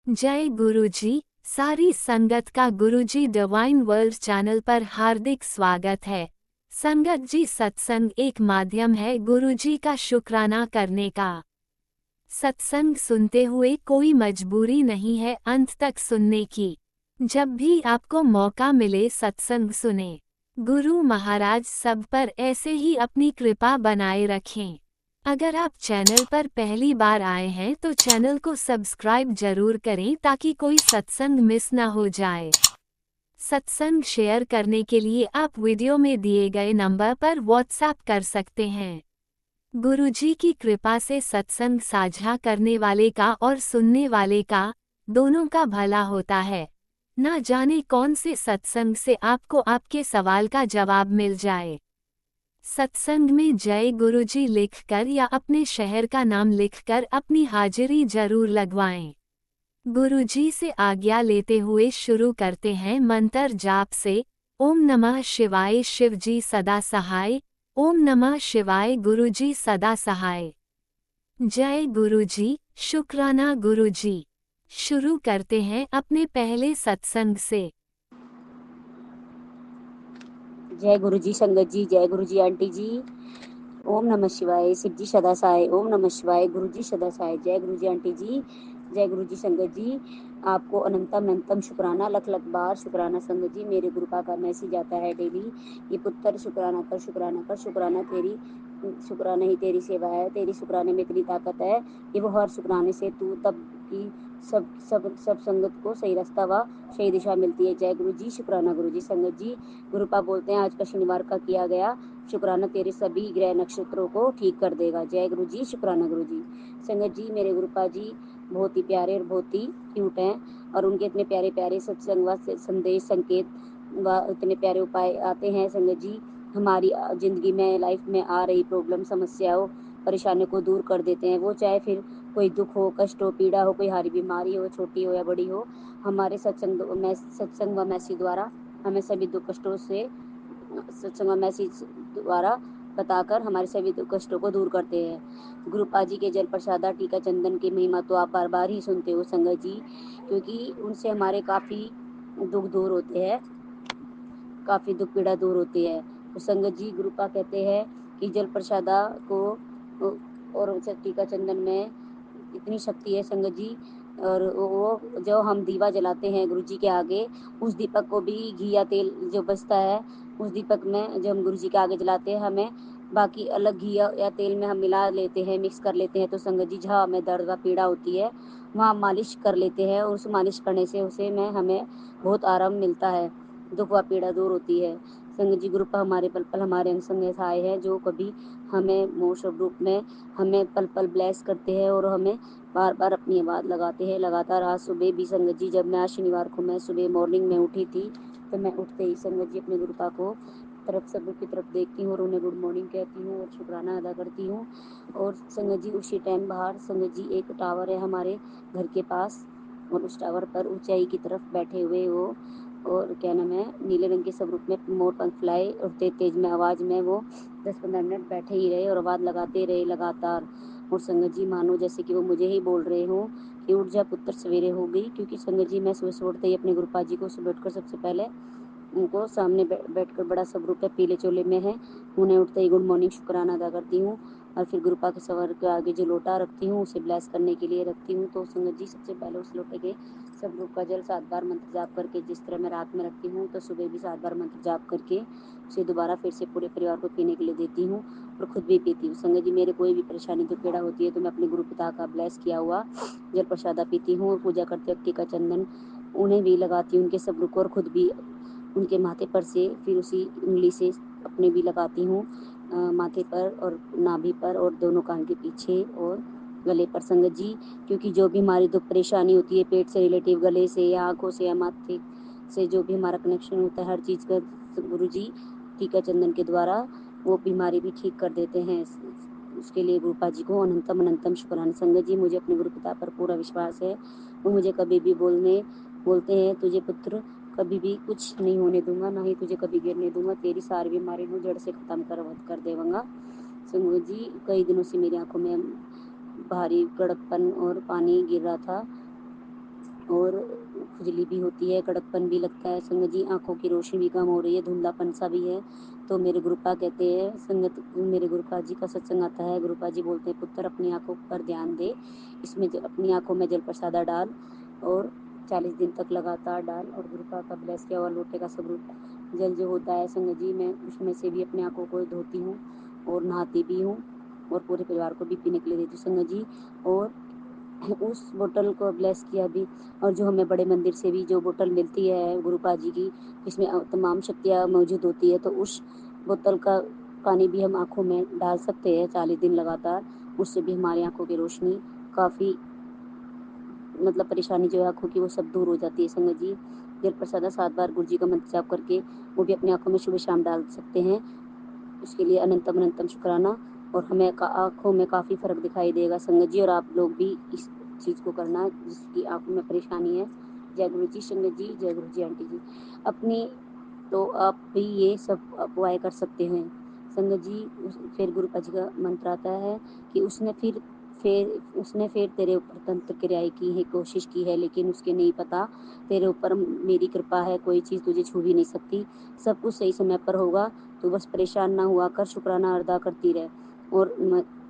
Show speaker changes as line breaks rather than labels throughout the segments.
जय गुरुजी। सारी संगत का गुरुजी डिवाइन वर्ल्ड चैनल पर हार्दिक स्वागत है। संगत जी, सत्संग एक माध्यम है गुरुजी का शुक्राना करने का। सत्संग सुनते हुए कोई मजबूरी नहीं है अंत तक सुनने की। जब भी आपको मौका मिले सत्संग सुने। गुरु महाराज सब पर ऐसे ही अपनी कृपा बनाए रखें। अगर आप चैनल पर पहली बार आए हैं तो चैनल को सब्सक्राइब जरूर करें ताकि कोई सत्संग मिस ना हो जाए। सत्संग शेयर करने के लिए आप वीडियो में दिए गए नंबर पर व्हाट्सएप कर सकते हैं। गुरुजी की कृपा से सत्संग साझा करने वाले का और सुनने वाले का दोनों का भला होता है। ना जाने कौन से सत्संग से आपको आपके सवाल का जवाब मिल जाए। सत्संग में जय गुरुजी लिखकर या अपने शहर का नाम लिखकर अपनी हाजिरी जरूर लगवाएं। गुरुजी से आज्ञा लेते हुए शुरू करते हैं मंत्र जाप से। ओम नमः शिवाय शिवजी सदा सहाय। ओम नमः शिवाय गुरुजी सदा सहाय। जय गुरुजी, शुक्राना गुरुजी। शुरू करते हैं अपने पहले सत्संग से।
जय गुरुजी संगत जी, जय गुरुजी आंटी जी। ओम नमः शिवाय शिव जी सदा सहाय। ओम नमः शिवाय गुरुजी सदा सहाय। जय गुरुजी आंटी जी, जय गुरुजी संगत जी। आपको अनंतम अनंतम शुक्राना, लख लख बार शुक्राना संगत जी। मेरे गुरुपा का मैसेज आता है डेली, ये पुत्र शुक्राना कर, शुक्राना कर, शुक्राना तेरी, शुक्राना ही तेरी सेवा है, तेरी शुक्राने में इतनी ताकत है कि वो हर शुक्राने से तू तब की सब सब सब संगत को सही रास्ता व सही दिशा मिलती है। जय गुरु जी, शुक्राना गुरु जी संगत जी। गुरुपा बोलते हैं आज का शनिवार का किया गया शुक्राना तेरे सभी ग्रह नक्षत्रों को ठीक कर देगा। जय गुरु जी, शुक्राना गुरु जी संगत जी। मेरे गुरुपा जी बहुत ही प्यारे और बहुत ही क्यूट हैं और उनके इतने प्यारे प्यारे सत्संग व संदेश संकेत व इतने प्यारे उपाय आते हैं संगत जी। हमारी जिंदगी में लाइफ में आ रही प्रॉब्लम समस्याओं परेशानियों को दूर कर देते हैं। वो चाहे फिर कोई दुख हो, कष्ट हो, पीड़ा हो, कोई हारी बीमारी हो, छोटी हो या बड़ी हो, हमारे सत्संग व मैसेज द्वारा हमें सभी दुख कष्टों से सत्संग व मैसेज द्वारा बताकर हमारे सभी दुख कष्टों को दूर करते हैं। गुरुपा जी के जल प्रसादा टीका चंदन की महिमा तो आप बार बार ही सुनते हो संगत जी, क्योंकि उनसे हमारे काफ़ी दुख दूर होते हैं, काफ़ी दुख पीड़ा दूर होती है। तो संगत जी गुरुपा कहते हैं कि जल प्रसादा को और टीका चंदन में इतनी शक्ति है संगत जी। और वो जो हम दीवा जलाते हैं गुरु जी के आगे, उस दीपक को भी घी या तेल जो बचता है उस दीपक में जो हम गुरु जी के आगे जलाते हैं, हमें बाकी अलग घी या तेल में हम मिला लेते हैं, मिक्स कर लेते हैं। तो संगत जी जहाँ हमें दर्द व पीड़ा होती है वहाँ मालिश कर लेते हैं और उस मालिश करने से उसे में हमें बहुत आराम मिलता है, दुख व पीड़ा दूर होती है। संगत जी गुरुपा हमारे पल पल हमारे अंग संग आए हैं, जो कभी हमें मोक्ष रूप में हमें पल पल ब्लेस करते हैं और हमें बार बार अपनी आवाज़ लगाते हैं। लगातार आज सुबह भी संगत जी, जब मैं आज शनिवार को मैं सुबह मॉर्निंग में उठी थी तो मैं उठते ही संगत जी अपने गुरुपा को तरफ सब की तरफ देखती हूँ और उन्हें गुड मॉर्निंग कहती हूँ और शुक्राना अदा करती हूँ। और संगत जी उसी टाइम बाहर संगत जी एक टावर है हमारे घर के पास और उस टावर पर ऊंचाई की तरफ बैठे हुए वो और क्या नाम है नीले रंग के सब रूप में मोर पंख फैलाए और तेज तेज में आवाज़ में वो 10-15 मिनट बैठे ही रहे और आवाज़ लगाते रहे लगातार। और संगत जी मानो जैसे कि वो मुझे ही बोल रहे हो कि उठ जा पुत्र सवेरे हो गई। क्योंकि संगत जी मैं सुबह उठते ही अपने गुरुपा जी को सुबह उठकर सबसे पहले उनको सामने बैठकर बड़ा सब रूप पीले चोले में है, उन्हें उठते ही गुड मॉर्निंग शुक्राना अदा करती हूँ। और फिर गुरुपा के सवर के आगे जो लोटा रखती हूँ उसे ब्लेस करने के लिए रखती हूँ। तो संगत जी सबसे पहले उस लोटे के सब रूप का जल 7 बार मंत्र जाप करके, जिस तरह मैं रात में रखती हूँ तो सुबह भी 7 बार मंत्र जाप करके उसे दोबारा फिर से पूरे परिवार को पीने के लिए देती हूँ और खुद भी पीती हूँ। संगत जी मेरे कोई भी परेशानी जो पीड़ा होती है तो मैं अपने गुरु पिता का ब्लेस किया हुआ जल प्रसादा पीती हूँ और पूजा करते वक्त टीका चंदन उन्हें भी लगाती हूँ, उनके सब रूप और खुद भी उनके माथे पर से फिर उसी उंगली से अपने भी लगाती हूँ माथे पर और नाभि पर और दोनों कान के पीछे और गले पर संगत जी। क्योंकि जो भी हमारी दुख परेशानी होती है पेट से रिलेटिव, गले से या आँखों से या माथे से जो भी हमारा कनेक्शन होता है हर चीज़ का गुरु जी टीका चंदन के द्वारा वो बीमारी भी ठीक कर देते हैं। उसके लिए गुरुपा जी को अनंतम अनंतम शुक्राना। संगत जी मुझे अपने गुरु पिता पर पूरा विश्वास है, वो मुझे कभी भी बोलते हैं तुझे पुत्र कभी भी कुछ नहीं होने दूंगा, ना ही तुझे कभी गिरने दूंगा, तेरी सारी बीमारी को जड़ से ख़त्म कर देवांगा। संगत जी कई दिनों से मेरी आंखों में भारी कड़कपन और पानी गिर रहा था खुजली भी होती है, कड़कपन भी लगता है संगत जी, आँखों की रोशनी भी कम हो रही है, धुंधलापन सा भी है। तो मेरे गुरुपा कहते हैं संगत, मेरे गुरुपा जी का सत्संग आता है, गुरुपा जी बोलते हैं पुत्र अपनी आँखों पर ध्यान दे, इसमें अपनी आँखों में जल प्रसादा डाल और 40 दिन तक लगातार डाल, और गुरुपा का ब्लेस किया हुआ लोटे का स्वरूप जल जो होता है संगत जी, मैं उसमें से भी अपनी आँखों को धोती हूँ और नहाती भी हूँ और पूरे परिवार को भी पीने के लिए देती हूँ संगत जी। और उस बोतल को ब्लेस किया भी, और जो हमें बड़े मंदिर से भी जो बोतल मिलती है गुरुपा जी की, जिसमें तमाम शक्तियाँ मौजूद होती है, तो उस बोतल का पानी भी हम आँखों में डाल सकते हैं 40 दिन लगातार। उससे भी हमारी आँखों की रोशनी काफ़ी, मतलब परेशानी जो है आँखों की, वो सब दूर हो जाती है संगत जी। जल प्रसादा 7 बार गुरु जी का मंत्र जाप करके वो भी अपनी आँखों में सुबह शाम डाल सकते हैं। उसके लिए अनंतम अनंतम शुक्राना, और हमें आँखों में काफ़ी फ़र्क दिखाई देगा संगत जी, और आप लोग भी इस चीज़ को करना जिसकी आँखों में परेशानी है। जय गुरु जी संगत जी, जय गुरु जी आंटी जी। अपनी तो आप भी ये सब अप्लाई कर सकते हैं संगत जी। फिर गुरुपा जी का मंत्र आता है कि उसने फिर तेरे ऊपर तंत्र क्रियाएं की है, कोशिश की है, लेकिन उसके नहीं पता तेरे ऊपर मेरी कृपा है, कोई चीज़ तुझे छू भी नहीं सकती, सब कुछ सही समय पर होगा, तो बस परेशान ना हुआ कर, शुक्राना अदा करती रहे और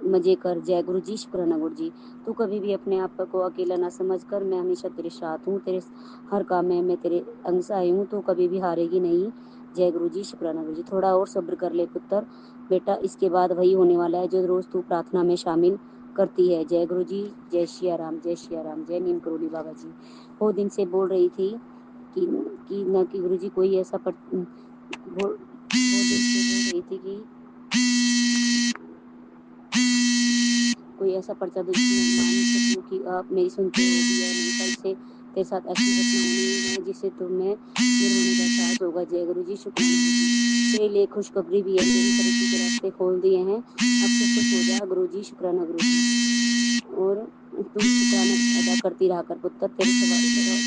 मजे कर। जय गुरु जी, शुक्राना गुरु जी। तू कभी भी अपने आप को अकेला ना समझ कर, मैं हमेशा तेरे साथ हूँ, तेरे हर काम में मैं तेरे अंग से आई हूँ, तो कभी भी हारेगी नहीं। जय गुरु जी, शुक्राना गुरु जी। थोड़ा और सब्र कर ले पुत्र बेटा, इसके बाद वही होने वाला है जो रोज़ तू प्रार्थना में शामिल करती है। जय गुरु जी, जय सिया राम, जय सिया राम, जय नीम करोली बाबा जी। वो दिन से बोल रही थी कि न कि गुरु जी कोई ऐसा वो दिन से बोल रही थी कि कोई ऐसा पर्चा दो जिसमें मान सकूं कि आप मेरी सुनते हो भी या नहीं, कल से तेरे साथ ऐसी घटना होनी है जिससे तुम्हें निर्वाणी का एहसास होगा। जय गुरु जी, शुक्राना गुरु जी। तेरे लिए खुशखबरी भी है, तेरी तरक्की के रास्ते खोल दिए हैं, अब तो खुश हो जा गुरु जी, शुक्राना गुरु जी। और तुम शुक्राना अदा करती रहा कर पुत्र, तेरे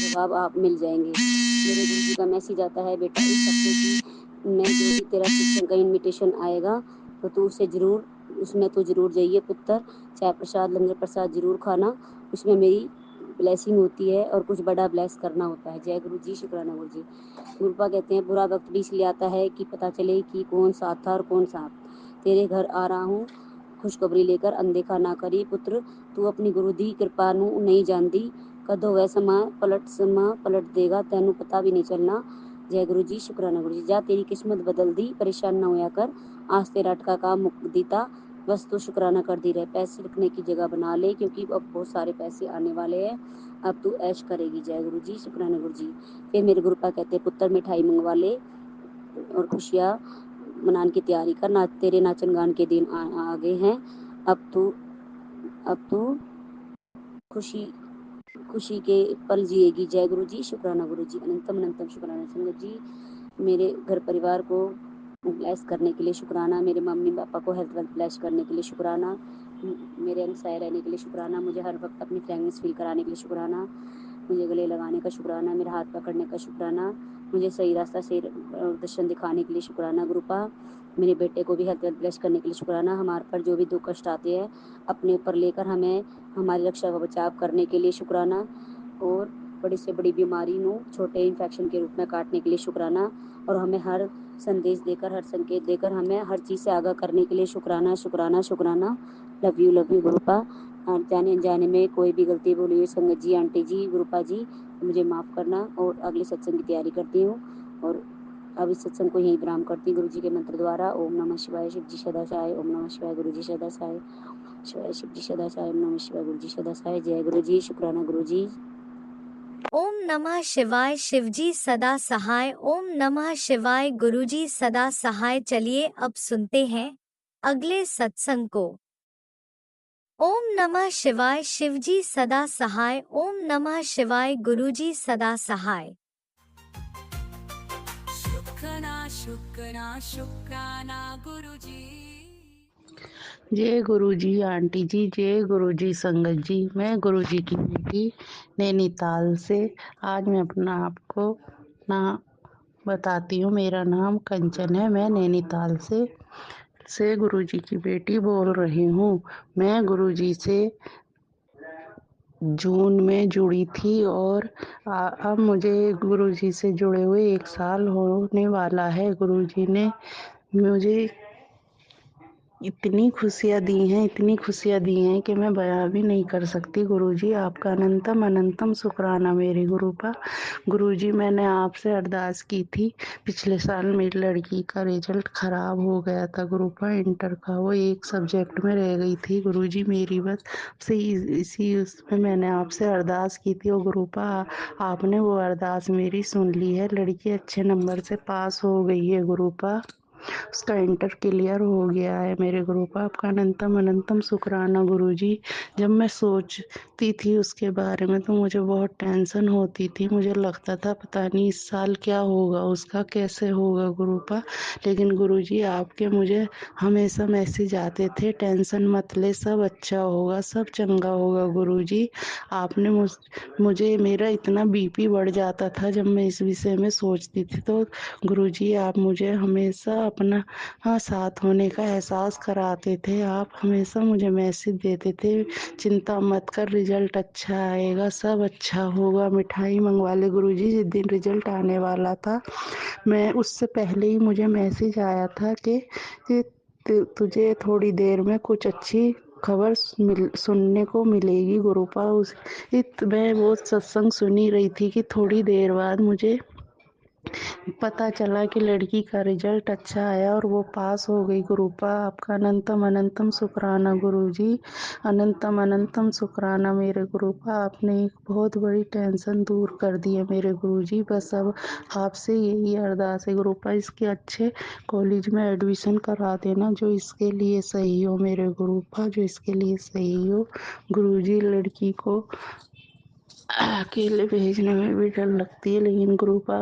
जवाब आप मिल जाएंगे। मेरे गुरु जी का मैसेज आता है बेटा, इस हफ्ते की में जो भी तेरा सत्संग का इन्विटेशन आएगा, तो तू उसे जरूर, उसमें तो जरूर जाइए पुत्र, चाय प्रसाद लंगर प्रसाद जरूर खाना, उसमें मेरी ब्लेसिंग होती है और कुछ बड़ा ब्लेस करना होता है। जय गुरु जी, शुक्राना गुरु जी। गुरुपा कहते हैं बुरा वक्त भी इसलिए आता है कि पता चले कि कौन साथ था और कौन साथ। तेरे घर आ रहा हूँ खुशखबरी लेकर, अनदेखा ना करी पुत्र, तू अपनी गुरु दी कृपा नू नहीं जानती, कदों वह समा पलट देगा, तेनू पता भी नहीं चलना। जय गुरु जी, शुक्राना गुरु जी। जा तेरी किस्मत बदल दी, परेशान ना होया कर, आज तेरा अटका काम मुक दीता, बस तू शुक्राना कर दी रहे। पैसे रखने की जगह बना ले, क्योंकि अब बहुत सारे पैसे आने वाले हैं, अब तू ऐश करेगी। जय गुरु जी, शुक्राना गुरु जी। फिर मेरे गुरुपा कहते हैं पुत्र मिठाई मंगवा ले और खुशियाँ मनाने की तैयारी कर, ना तेरे नाचन गान के दिन आ गए हैं, अब तू खुशी खुशी के पल जिएगी। जय गुरु जी, शुक्राना गुरु जी। अनंतम अनंतम शुक्राना संगत जी। मेरे घर परिवार को ब्लेस करने के लिए शुक्राना, मेरे मम्मी पापा को हेल्थ वेल्थ ब्लेस करने के लिए शुक्राना, मेरे अनुसार रहने के लिए शुक्राना, मुझे हर वक्त अपनी फ्रेगनेंस फील कराने के लिए शुक्राना, मुझे गले लगाने का शुक्राना, मेरा हाथ पकड़ने का शुक्राना, मुझे सही रास्ता से दर्शन दिखाने के लिए शुक्राना गुरुपा, मेरे बेटे को भी हेल्थ वेल्थ ब्लेस करने के लिए शुक्राना, हमारे पर जो भी दुख कष्ट आते हैं अपने ऊपर लेकर हमें हमारी रक्षा व बचाव करने के लिए शुक्राना, और बड़ी से बड़ी बीमारी को छोटे इन्फेक्शन के रूप में काटने के लिए शुक्राना, और हमें हर संदेश देकर, हर संकेत देकर हमें हर चीज़ से आगाह करने के लिए शुक्राना शुक्राना शुक्राना। Love you गुरुपा। जाने अनजाने में कोई भी गलती बोली हुई संगत जी, आंटी जी, गुरुपा जी, मुझे माफ़ करना, और अगले सत्संग की तैयारी करती हूँ, और अब इस सत्संग को यहीं विराम करती हूँ गुरु जी के मंत्र द्वारा। ओम नमः शिवाय, शिव जी सदा सहाय, ओम नमः शिवाय, गुरु जी सदा सहाय, शिवाय शिव जी सदा सहाय, ओम नमः शिवाय, गुरु जी सदा सहाय। जय गुरु जी, शुक्राना गुरु जी।
ओम नमः शिवाय, शिवजी सदा सहाय। ओम नमः शिवाय, गुरुजी सदा सहाय। चलिए अब सुनते हैं अगले सत्संग को। ओम नमः शिवाय, शिवजी सदा सहाय। ओम नमः शिवाय, गुरुजी सदा सहाय।
शुक्राना शुक्राना शुक्राना गुरुजी।
जय गुरु जी आंटी जी, जय गुरु जी संगत जी। मैं गुरु जी की बेटी नैनीताल से। आज मैं अपना आपको ना बताती हूँ। मेरा नाम कंचन है, मैं नैनीताल से गुरु जी की बेटी बोल रही हूँ। मैं गुरु जी से जून में जुड़ी थी और अब मुझे गुरुजी से जुड़े हुए 1 साल होने वाला है। गुरुजी ने मुझे इतनी खुशियाँ दी हैं कि मैं बयां भी नहीं कर सकती। गुरुजी आपका अनंतम अनंतम शुक्राना मेरे गुरुपा। गुरुजी मैंने आपसे अरदास की थी, पिछले साल मेरी लड़की का रिजल्ट ख़राब हो गया था गुरुपा, इंटर का, वो एक सब्जेक्ट में रह गई थी गुरुजी मेरी, बस से इसी उसमें मैंने आपसे अरदास की थी और गुरुपा आपने वो अरदास मेरी सुन ली है। लड़की अच्छे नंबर से पास हो गई है गुरुपा, उसका इंटर क्लियर हो गया है मेरे गुरुपा। आपका अनंतम अनंतम शुक्राना गुरुजी। जब मैं सोचती थी उसके बारे में तो मुझे बहुत टेंशन होती थी, मुझे लगता था पता नहीं इस साल क्या होगा उसका, कैसे होगा गुरुपा। लेकिन गुरुजी आपके मुझे हमेशा मैसेज आते थे, टेंशन मत ले, सब अच्छा होगा, सब चंगा होगा गुरुजी। आपने मुझे मेरा इतना बीपी बढ़ जाता था जब मैं इस विषय में सोचती थी, तो गुरुजी आप मुझे हमेशा अपना साथ होने का एहसास कराते थे। आप हमेशा मुझे मैसेज देते थे, चिंता मत कर, रिजल्ट अच्छा आएगा, सब अच्छा होगा। मिठाई मंगवा ले गुरुजी, जिस दिन रिजल्ट आने वाला था मैं उससे पहले ही मुझे मैसेज आया था कि तुझे थोड़ी देर में कुछ अच्छी खबर सुनने को मिलेगी गुरुपा। मैं वो सत्संग सुनी रही थी कि थोड़ी देर बाद मुझे पता चला कि लड़की का रिजल्ट अच्छा आया और वो पास हो गई गुरुपा। आपका अनंतम अनंतम शुक्राना गुरुजी, अनंतम अनंतम शुक्राना मेरे गुरुपा। आपने एक बहुत बड़ी टेंशन दूर कर दी है मेरे गुरुजी। बस अब आपसे यही अरदास है गुरुपा, इसके अच्छे कॉलेज में एडमिशन करा देना जो इसके लिए सही हो मेरे गुरुपा, जो इसके लिए सही हो गुरुजी। लड़की को अकेले भेजने में भी डर लगती है, लेकिन गुरुपा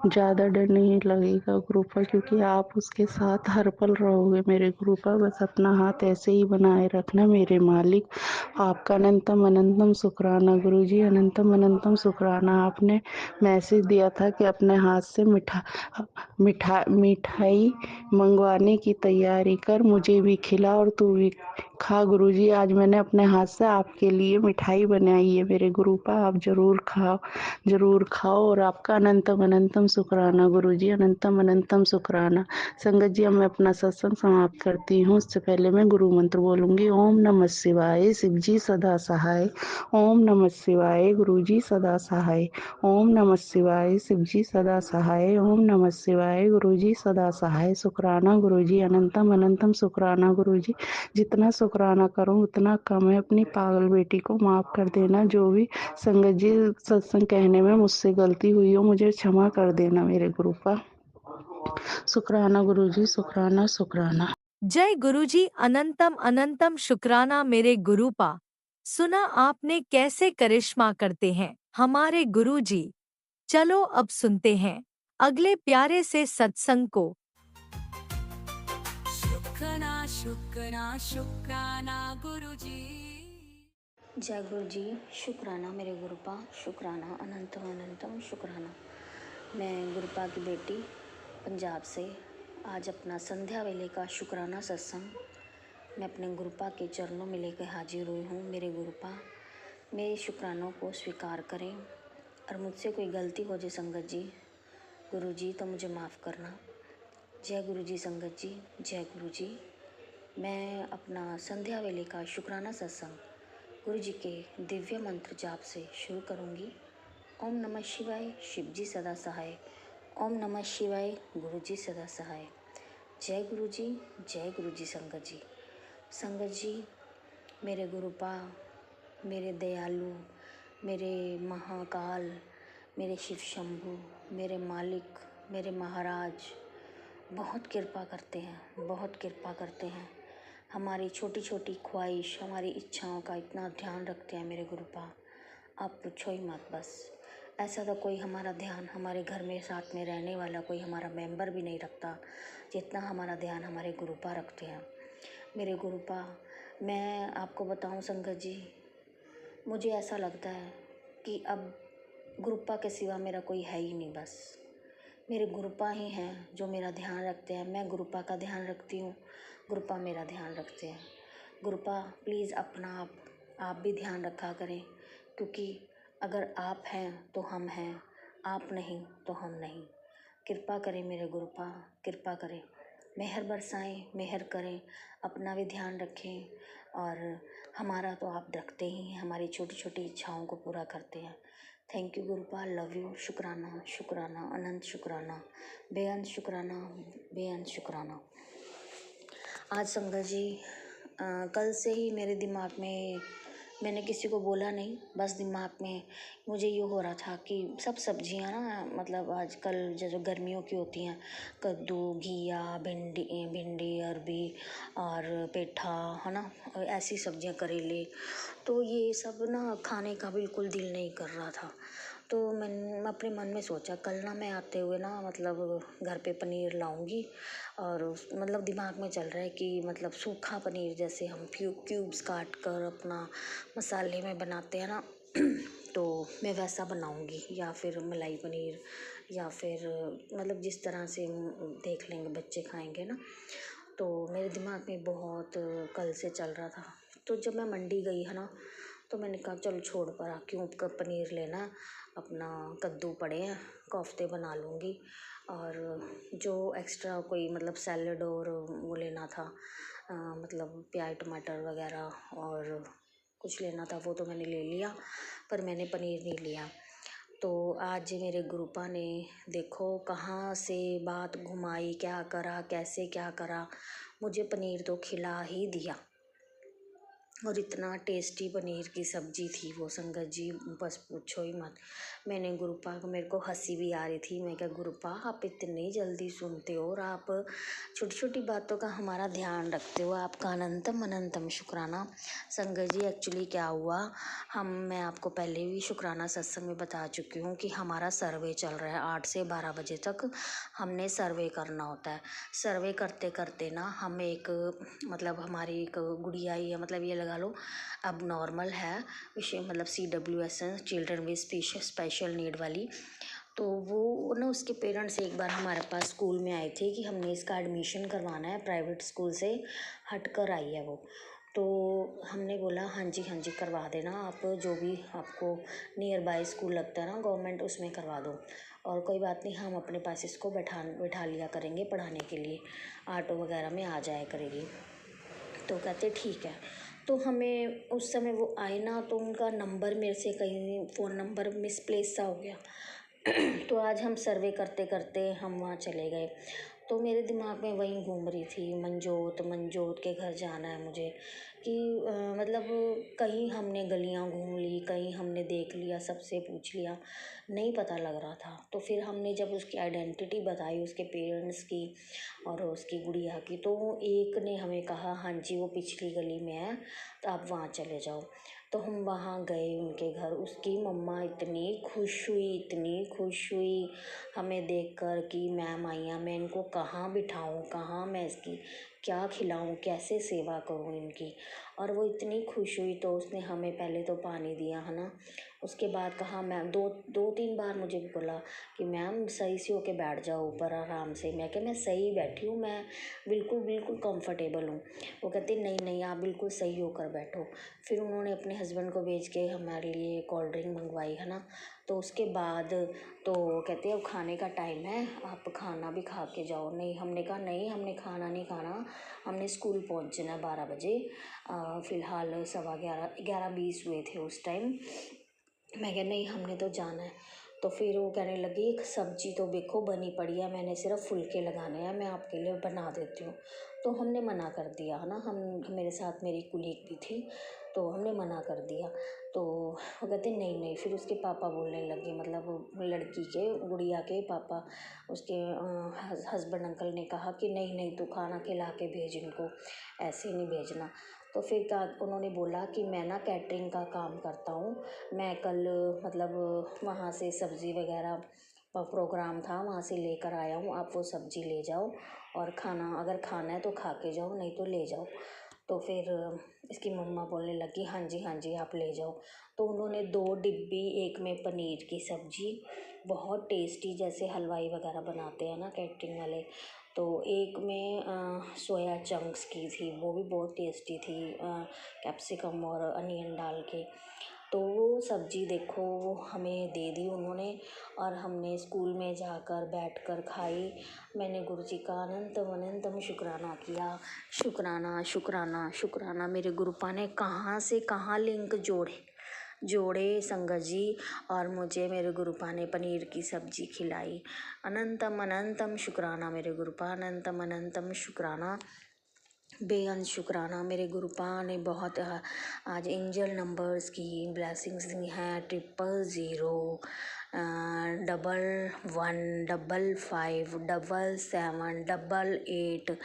ज़्यादा डर नहीं लगेगा गुरुपा, क्योंकि आप उसके साथ हर पल रहोगे मेरे गुरुपा। बस अपना हाथ ऐसे ही बनाए रखना मेरे मालिक। आपका अनंतम अनंतम शुक्राना गुरुजी, अनंतम अनंतम शुक्राना। आपने मैसेज दिया था कि अपने हाथ से मिठाई मंगवाने की तैयारी कर, मुझे भी खिला और तू भी खा गुरुजी। आज मैंने अपने हाथ से आपके लिए मिठाई बनाई है मेरे गुरुपा, आप जरूर खाओ और आपका अनंतम अनंतम शुक्राना गुरुजी, अनंतम अनंतम शुक्राना। संगत जी, अब मैं अपना सत्संग समाप्त करती हूँ। उससे पहले मैं गुरु मंत्र बोलूंगी। ओम नमः शिवाय, शिव जी सदा सहाय। ओम नमः शिवाय, गुरु जी सदा सहाय। ओम नमः शिवाय, शिव जी सदा सहाय। ओम नमः शिवाय, गुरु जी सदा सहाय। शुक्राना गुरुजी, अनंतम अनंतम शुक्राना गुरुजी। जितना शुक्राना करूं उतना कम है। अपनी पागल बेटी को माफ कर देना। जो भी संगत जी सत्संग कहने में मुझसे गलती हुई हो मुझे क्षमा कर देना मेरे गुरुपा। शुक्राना गुरुजी, शुक्राना शुक्राना।
जय गुरुजी, अनंतम अनंतम शुक्राना मेरे गुरुपा। सुना आपने कैसे करिश्मा करते हैं हमारे गुरुजी। चलो अब सुनते हैं अगले प्यारे से सत्संग को।
शुक्राना शुक्राना शुक्राना गुरुजी।
जय गुरु जी, शुक्राना मेरे गुरुपा, शुक्राना अनंतम अनंतम शुक्राना। मैं गुरुपा की बेटी पंजाब से आज अपना संध्या वेले का शुक्राना सत्संग मैं अपने गुरुपा के चरणों में लेकर हाजिर हुई हूँ। मेरे गुरुपा मेरे शुक्रानों को स्वीकार करें और मुझसे कोई गलती हो जाए संगत जी, गुरु जी, तो मुझे माफ़ करना। जय गुरु जी संगत जी, जय गुरु जी। मैं अपना संध्या वेले का शुक्राना सत्संग गुरु जी के दिव्य मंत्र जाप से शुरू करूंगी। ओम नमः शिवाय, शिव जी सदा सहाय। ओम नमः शिवाय, गुरु जी सदा सहाय। जय गुरु जी, जय गुरु जी संगत जी। संगत जी, मेरे गुरुपा, मेरे दयालु, मेरे महाकाल, मेरे शिव शंभु, मेरे मालिक, मेरे महाराज बहुत कृपा करते हैं, बहुत कृपा करते हैं। हमारी छोटी छोटी ख्वाहिश, हमारी इच्छाओं का इतना ध्यान रखते हैं मेरे गुरुपा, आप पूछो ही मत। बस ऐसा तो कोई हमारा ध्यान हमारे घर में साथ में रहने वाला कोई हमारा मेंबर भी नहीं रखता जितना हमारा ध्यान हमारे गुरुपा रखते हैं। मेरे गुरुपा, मैं आपको बताऊं संगत जी, मुझे ऐसा लगता है कि अब गुरुपा के सिवा मेरा कोई है ही नहीं। बस मेरे गुरुपा ही हैं जो मेरा ध्यान रखते हैं। मैं गुरुपा का ध्यान रखती हूँ, गुरुपा मेरा ध्यान रखते हैं। गुरुपा प्लीज़ अपना आप भी ध्यान रखा करें।
क्योंकि अगर आप हैं तो हम हैं, आप नहीं तो हम नहीं। कृपा करें मेरे गुरुपा, कृपा करें, मेहर बरसाएं, मेहर करें, अपना भी ध्यान रखें। और हमारा तो आप रखते ही हैं, हमारी छोटी छोटी इच्छाओं को पूरा करते हैं। Thank you Gurupa, love you, शुक्राना शुक्राना, अनंत शुक्राना, बेअंत शुक्राना, बेअंत शुक्राना। आज संगत जी कल से ही मेरे दिमाग में, मैंने किसी को बोला नहीं, बस दिमाग में मुझे ये हो रहा था कि सब सब्जियां ना, मतलब आजकल जो गर्मियों की होती हैं, कद्दू, घिया, भिंडी, अरबी और पेठा, है ना, ऐसी सब्जियां, करेले, तो ये सब ना खाने का बिल्कुल दिल नहीं कर रहा था। तो मैंने अपने मन में सोचा कल ना मैं आते हुए ना मतलब घर पे पनीर लाऊंगी। और मतलब दिमाग में चल रहा है कि मतलब सूखा पनीर, जैसे हम क्यूब्स काट कर अपना मसाले में बनाते हैं ना तो मैं वैसा बनाऊंगी, या फिर मलाई पनीर, या फिर मतलब जिस तरह से देख लेंगे बच्चे खाएंगे ना। तो मेरे दिमाग में बहुत कल से चल रहा था। तो जब मैं मंडी गई है ना, तो मैंने कहा चलो छोड़ पड़ा, क्यों पनीर लेना, अपना कद्दू पड़े हैं, कोफ्ते बना लूँगी। और जो एक्स्ट्रा कोई मतलब सैलड और वो लेना था, मतलब प्याज टमाटर वगैरह और कुछ लेना था, वो तो मैंने ले लिया, पर मैंने पनीर नहीं लिया। तो आज मेरे गुरुपा ने देखो कहाँ से बात घुमाई, क्या करा, कैसे क्या करा, मुझे पनीर तो खिला ही दिया। और इतना टेस्टी पनीर की सब्जी थी वो संगत जी, बस पूछो ही मत। मैंने गुरुपा को, मेरे को हंसी भी आ रही थी। मैं क्या गुरुपा आप इतनी जल्दी सुनते हो और आप छोटी छोटी बातों का हमारा ध्यान रखते हो, आपका अनंतम अनंतम शुक्राना। संगत जी एक्चुअली क्या हुआ, मैं आपको पहले भी शुक्राना सत्संग में बता चुकी हूँ कि हमारा सर्वे चल रहा है 8 से 12 बजे तक हमने सर्वे करना होता है। सर्वे करते करते ना हम एक मतलब हमारी एक गुड़िया ही है, मतलब ये लगा लो अब नॉर्मल है विषय, मतलब CWS children with special need वाली। तो वो ना उसके पेरेंट्स एक बार हमारे पास स्कूल में आए थे कि हमने इसका एडमिशन करवाना है, प्राइवेट स्कूल से हट कर आई है वो। तो हमने बोला हाँ जी करवा देना आप, जो भी आपको नियर बाय स्कूल लगता है ना गवर्नमेंट, उसमें करवा दो, और कोई बात नहीं हम अपने पास इसको बैठा लिया करेंगे पढ़ाने के लिए, ऑटो वगैरह में आ जाया करेगी। तो कहते ठीक है। तो हमें उस समय वो आए ना, तो उनका नंबर मेरे से कहीं फ़ोन नंबर मिसप्लेस सा हो गया तो आज हम सर्वे करते करते हम वहाँ चले गए। तो मेरे दिमाग में वहीं घूम रही थी, मंजोत के घर जाना है मुझे, कि मतलब कहीं हमने गलियाँ घूम ली, कहीं हमने देख लिया, सबसे पूछ लिया, नहीं पता लग रहा था। तो फिर हमने जब उसकी आइडेंटिटी बताई उसके पेरेंट्स की और उसकी गुड़िया की, तो एक ने हमें कहा हाँ जी वो पिछली गली में है, तो आप वहाँ चले जाओ। तो हम वहाँ गए उनके घर। उसकी मम्मा इतनी खुश हुई हमें देखकर कि मैम आई हैं, मैं इनको कहाँ बिठाऊँ, कहाँ मैं इसकी क्या खिलाऊँ, कैसे सेवा करूँ इनकी। और वो इतनी खुश हुई, तो उसने हमें पहले तो पानी दिया है ना, उसके बाद कहा मैम, दो तीन बार मुझे भी बोला कि मैम सही से होके बैठ जाओ ऊपर आराम से। मैं क्या मैं सही बैठी हूँ, मैं बिल्कुल कंफर्टेबल हूँ। वो कहते नहीं आप बिल्कुल सही होकर बैठो। फिर उन्होंने अपने हस्बैंड को भेज के हमारे लिए कोल्ड ड्रिंक मंगवाई है ना। तो उसके बाद तो कहते अब खाने का टाइम है, आप खाना भी खा के जाओ। नहीं, हमने कहा नहीं, हमने खाना नहीं खाना, हमने स्कूल पहुंचना है 12 बजे। फ़िलहाल 11:20 हुए थे उस टाइम। मैं कहा नहीं हमने तो जाना है। तो फिर वो कहने लगी सब्जी तो देखो बनी पड़ी है, मैंने सिर्फ फुलके लगाने हैं, मैं आपके लिए बना देती हूँ। तो हमने मना कर दिया है ना, हम मेरे साथ मेरी कुलीग भी थी, तो हमने मना कर दिया। तो वो कहते नहीं। फिर उसके पापा बोलने लगे, मतलब लड़की के गुड़िया के पापा, उसके हस्बैंड अंकल ने कहा कि नहीं तू खाना खिला के भेज इनको, ऐसे नहीं भेजना। तो फिर उन्होंने बोला कि मैं ना कैटरिंग का काम करता हूँ, मैं कल मतलब वहाँ से सब्ज़ी वगैरह प्रोग्राम था वहाँ से लेकर आया हूँ, आप वो सब्ज़ी ले जाओ और खाना अगर खाना है तो खा के जाओ, नहीं तो ले जाओ। तो फिर इसकी मम्मा बोलने लगी हाँ जी आप ले जाओ। तो उन्होंने 2 डिब्बी, एक में पनीर की सब्ज़ी बहुत टेस्टी, जैसे हलवाई वगैरह बनाते हैं ना कैटरिंग वाले, तो एक में सोया चंक्स की थी, वो भी बहुत टेस्टी थी, कैप्सिकम और अनियन डाल के। तो तो वो सब्जी देखो वो हमें दे दी उन्होंने और हमने स्कूल में जाकर बैठकर खाई। मैंने गुरुजी का अनंतम शुक्राना किया। शुक्राना शुक्राना शुक्राना। मेरे गुरुपा ने कहाँ से कहाँ लिंक जोड़े संगत जी, और मुझे मेरे गुरुपा ने पनीर की सब्जी खिलाई। अनंतम शुक्राना मेरे गुरुपा, अनंतम शुक्राना, बेअंत शुक्राना। मेरे गुरुपा ने बहुत आज एंजल नंबर्स की ब्लेसिंग्स दी हैं। 000 11 55 77 88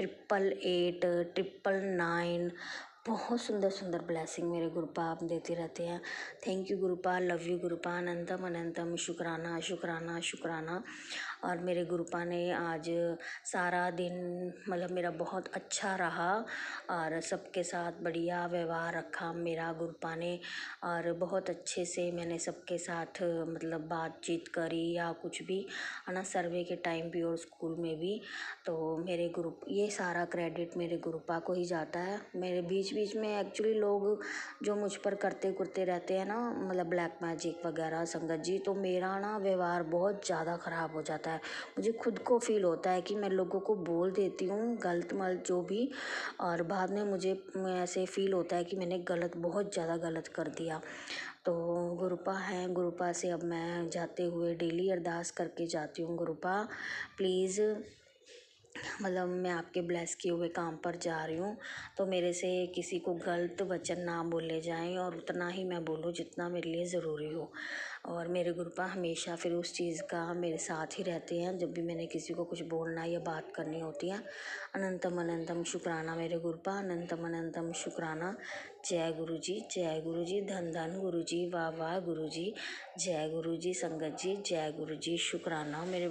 888 999। बहुत सुंदर सुंदर ब्लेसिंग मेरे गुरुपा आप देते रहते हैं। Thank you Gurupa, love you Gurupa, अनंतम शुक्राना शुक्राना शुक्राना। और मेरे गुरुपा ने आज सारा दिन मतलब मेरा बहुत अच्छा रहा और सबके साथ बढ़िया व्यवहार रखा मेरा गुरुपा ने, और बहुत अच्छे से मैंने सबके साथ मतलब बातचीत करी या कुछ भी है ना, सर्वे के टाइम भी और स्कूल में भी। तो मेरे गुरु ये सारा क्रेडिट मेरे गुरुपा को ही जाता है। मेरे बीच बीच में एक्चुअली लोग जो मुझ पर करते रहते हैं ना, मतलब ब्लैक मैजिक वगैरह संगत जी, तो मेरा ना व्यवहार बहुत ज़्यादा ख़राब हो जाता है। मुझे खुद को फील होता है कि मैं लोगों को बोल देती हूँ गलत मलत जो भी, और बाद में मुझे ऐसे फील होता है कि मैंने बहुत ज़्यादा गलत कर दिया। तो गुरुपा हैं, गुरुपा से अब मैं जाते हुए डेली अरदास करके जाती हूँ। गुरुपा प्लीज़ मतलब मैं आपके ब्लेस किए हुए काम पर जा रही हूँ, तो मेरे से किसी को गलत वचन ना बोले जाएं और उतना ही मैं बोलूँ जितना मेरे लिए ज़रूरी हो। और मेरे गुरुपा हमेशा फिर उस चीज़ का मेरे साथ ही रहते हैं जब भी मैंने किसी को कुछ बोलना या बात करनी होती है। अनंतम शुक्राना मेरे गुरुपा, अनंतम शुक्राना। जय गुरु जी, धन धन गुरु जी, वाह वाह गुरु जी, जय गुरु जी संगत जी, जय गुरु जी। शुक्राना मेरे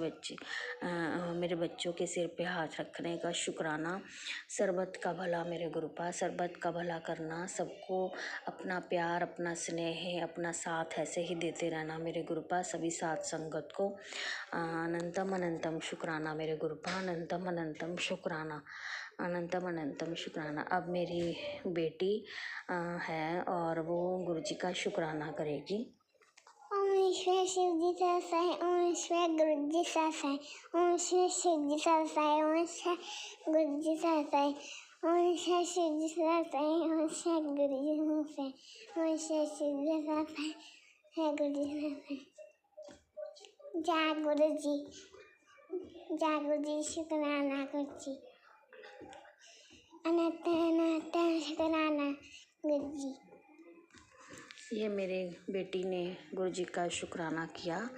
बच्चों के सिर पे हाथ रखने का शुक्राना। सरबत का भला मेरे गुरुपा, सरबत का भला करना, सबको अपना प्यार अपना स्नेह अपना साथ ऐसे ही देते रहना मेरे गुरुपा, सभी साथ संगत को। अनंतम शुक्राना मेरे गुरुपा, अनंतम शुक्राना, अनंतम शुक्राना। अब मेरी बेटी है और वो गुरुजी का शुक्राना करेगी।
ओम ईश्वर शिव जी सरसाई, ओम ईश्वर गुरु जी सरसाई, ओम ईश्वर शिव जी सरसाई, ओम ईश्वर गुरु जी सरसाई, ओम ईश्वर शिव जी सरसाई, ओम ईश्वर गुरु जी सरसाई, ओम ईश्वर शिव जी सरसाई, है गुरु जी सरसाई। जय गुरु जी, शुक्राना गुरु जी, अनंत शुक्राना गुरु जी।
ये मेरे बेटी ने गुरुजी का शुक्राना किया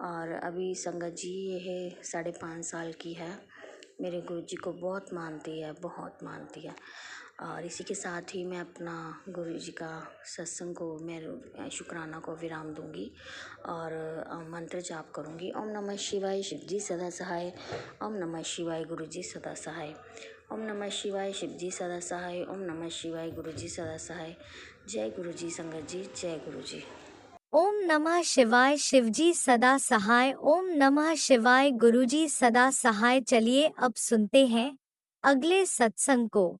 और अभी संगत जी ये 5.5 साल की है। मेरे गुरुजी को बहुत मानती है। और इसी के साथ ही मैं अपना गुरुजी का सत्संग को मैं शुक्राना को विराम दूंगी और मंत्र जाप करूंगी। ओम नमः शिवाय, शिव जी सदा सहाय। ओम नमः शिवाय, गुरुजी सदा सहाय। ओम नमः शिवाय, शिव जी सदा सहाय। ओम नमः शिवाय, गुरुजी सदा सहाय। जय गुरुजी संगत जी, जय गुरुजी।
ओम नमः शिवाय, शिवजी सदा सहाय। ओम नमः शिवाय, गुरुजी सदा सहाय। चलिए अब सुनते हैं अगले सत्संग को।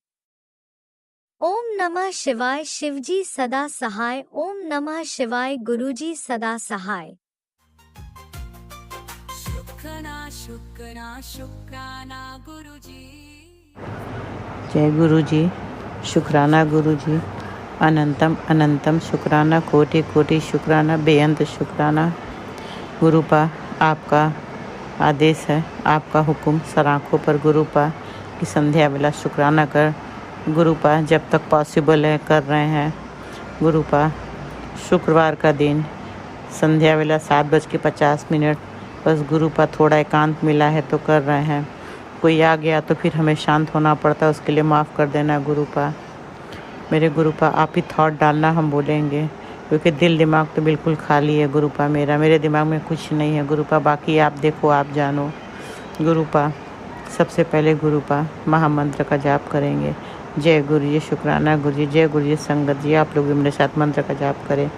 ओम नमः शिवाय, शिवजी सदा सहाय। ओम नमः शिवाय, गुरुजी सदा सहाय।
शुक्राना गुरुजी।
जय गुरुजी, शुक्राना गुरुजी, अनंतम शुक्राना, कोटि कोटि शुक्राना, बेअंत शुक्राना। गुरुपा आपका आदेश है, आपका हुक्म सराखों पर गुरुपा की संध्या बेला शुक्राना कर गुरुपा जब तक पॉसिबल है कर रहे हैं। गुरुपा शुक्रवार का दिन संध्या बेला 7:50 बस गुरुपा थोड़ा एकांत मिला है तो कर रहे हैं। कोई आ गया तो फिर हमें शांत होना पड़ता, उसके लिए माफ़ कर देना गुरुपा। मेरे गुरुपा आप ही थॉट डालना, हम बोलेंगे, क्योंकि दिल दिमाग तो बिल्कुल खाली है गुरुपा मेरे दिमाग में कुछ नहीं है गुरुपा। बाकी आप देखो, आप जानो गुरुपा। सबसे पहले गुरुपा महामंत्र का जाप करेंगे। जय गुरु जी, शुक्राना गुरु जी, जय गुरु जी संगत जी। आप लोग भी मेरे साथ मंत्र का जाप करें।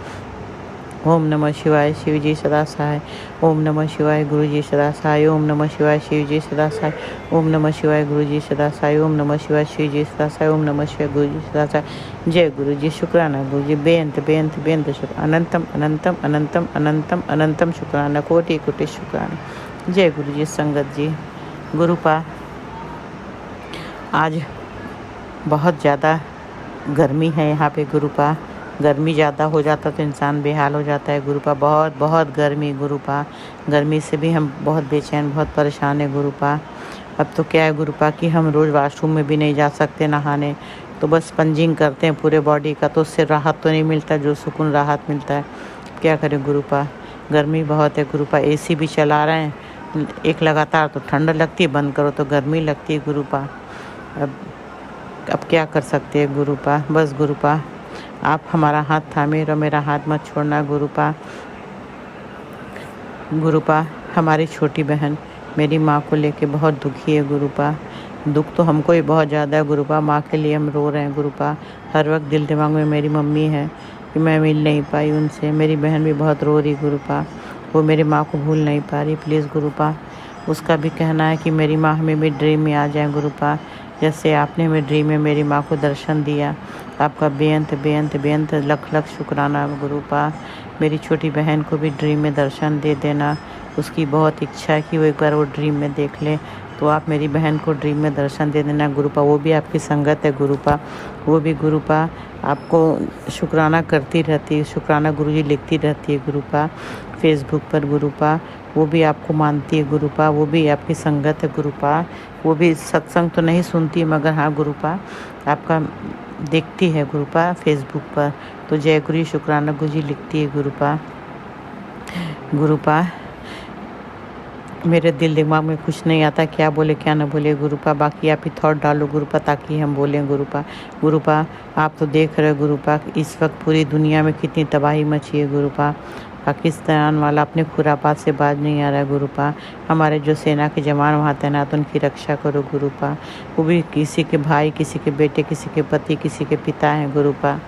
ओम नमः शिवाय शिव जी सदा सहाय। ओम नमः शिवाय गुरु जी सदा सहाय। ओम नमः शिवाय शिव जी सदा सहाय। ओम नमः शिवाय गुरु जी सदा सहाय। ओम नमः शिवाय शिव जी सदा सहाय। ओम नमः शिवाय गुरु जी सदा सहाय। जय गुरु जी। शुक्राना गुरु जी। बेअंत बेअंत बेअंत शुक्र। अनंतम अनंतम अनंतम अनंतम अनंतम शुक्राना। कोटि कोटि शुक्राना। जय गुरु जी। संगत जी, गुरुपा आज बहुत ज़्यादा गर्मी है यहाँ पे गुरुपा। गर्मी ज़्यादा हो जाता तो इंसान बेहाल हो जाता है गुरुपा। बहुत बहुत गर्मी गुरुपा। गर्मी से भी हम बहुत बेचैन, बहुत परेशान है गुरुपा। अब तो क्या है गुरुपा कि हम रोज़ वॉशरूम में भी नहीं जा सकते नहाने, तो बस स्पंजिंग करते हैं पूरे बॉडी का, तो उससे राहत तो नहीं मिलता जो सुकून राहत मिलता है। क्या करें गुरुपा, गर्मी बहुत है गुरुपा। एसी भी चला रहे हैं, एक लगातार तो ठंड लगती है, बंद करो तो गर्मी लगती है गुरुपा। अब क्या कर सकते हैं गुरुपा। बस गुरुपा आप हमारा हाथ थामे रहो, मेरा हाथ मत छोड़ना गुरुपा। गुरुपा हमारी छोटी बहन मेरी माँ को लेके बहुत दुखी है गुरुपा। दुख तो हमको ही बहुत ज़्यादा है गुरुपा। माँ के लिए हम रो रहे हैं गुरुपा। हर वक्त दिल दिमाग में मेरी मम्मी है कि मैं मिल नहीं पाई उनसे। मेरी बहन भी बहुत रो रही गुरुपा, वो मेरी माँ को भूल नहीं पा रही। प्लीज़ गुरुपा, उसका भी कहना है कि मेरी माँ हमें भी ड्रीम में आ जाए गुरुपा, जैसे आपने हमें ड्रीम में मेरी माँ को दर्शन दिया। आपका बेअंत बेअंत बेअंत लख लख शुक्राना गुरुपा। मेरी छोटी बहन को भी ड्रीम में दर्शन दे देना। उसकी बहुत इच्छा है कि वो एक बार वो ड्रीम में देख ले, तो आप मेरी बहन को ड्रीम में दर्शन दे देना गुरुपा। वो भी आपकी संगत है गुरुपा, वो भी गुरुपा आपको शुक्राना करती रहती है। शुक्राना गुरुजी लिखती रहती है गुरुपा फेसबुक पर गुरुपा। वो भी आपको मानती है गुरुपा, वो भी आपकी संगत है गुरुपा। वो भी सत्संग तो नहीं सुनती मगर हाँ गुरुपा आपका देखती है गुरुपा फेसबुक पर। तो जय गुरु शुक्राना गुरुजी लिखती है गुरुपा। गुरुपा मेरे दिल दिमाग में कुछ नहीं आता क्या बोले क्या ना बोले गुरुपा। बाकी आप ही थॉट डालो गुरुपा ताकि हम बोलें गुरुपा। गुरुपा आप तो देख रहे हो गुरुपा इस वक्त पूरी दुनिया में कितनी तबाही मची है गुरुपा। पाकिस्तान वाला अपने खुरापात से बाज नहीं आ रहा है गुरुपा। हमारे जो सेना के जवान वहाँ तैनात उनकी रक्षा करो गुरुपा। वो भी किसी के भाई, किसी के बेटे, किसी के पति, किसी के पिता हैं गुरुपा।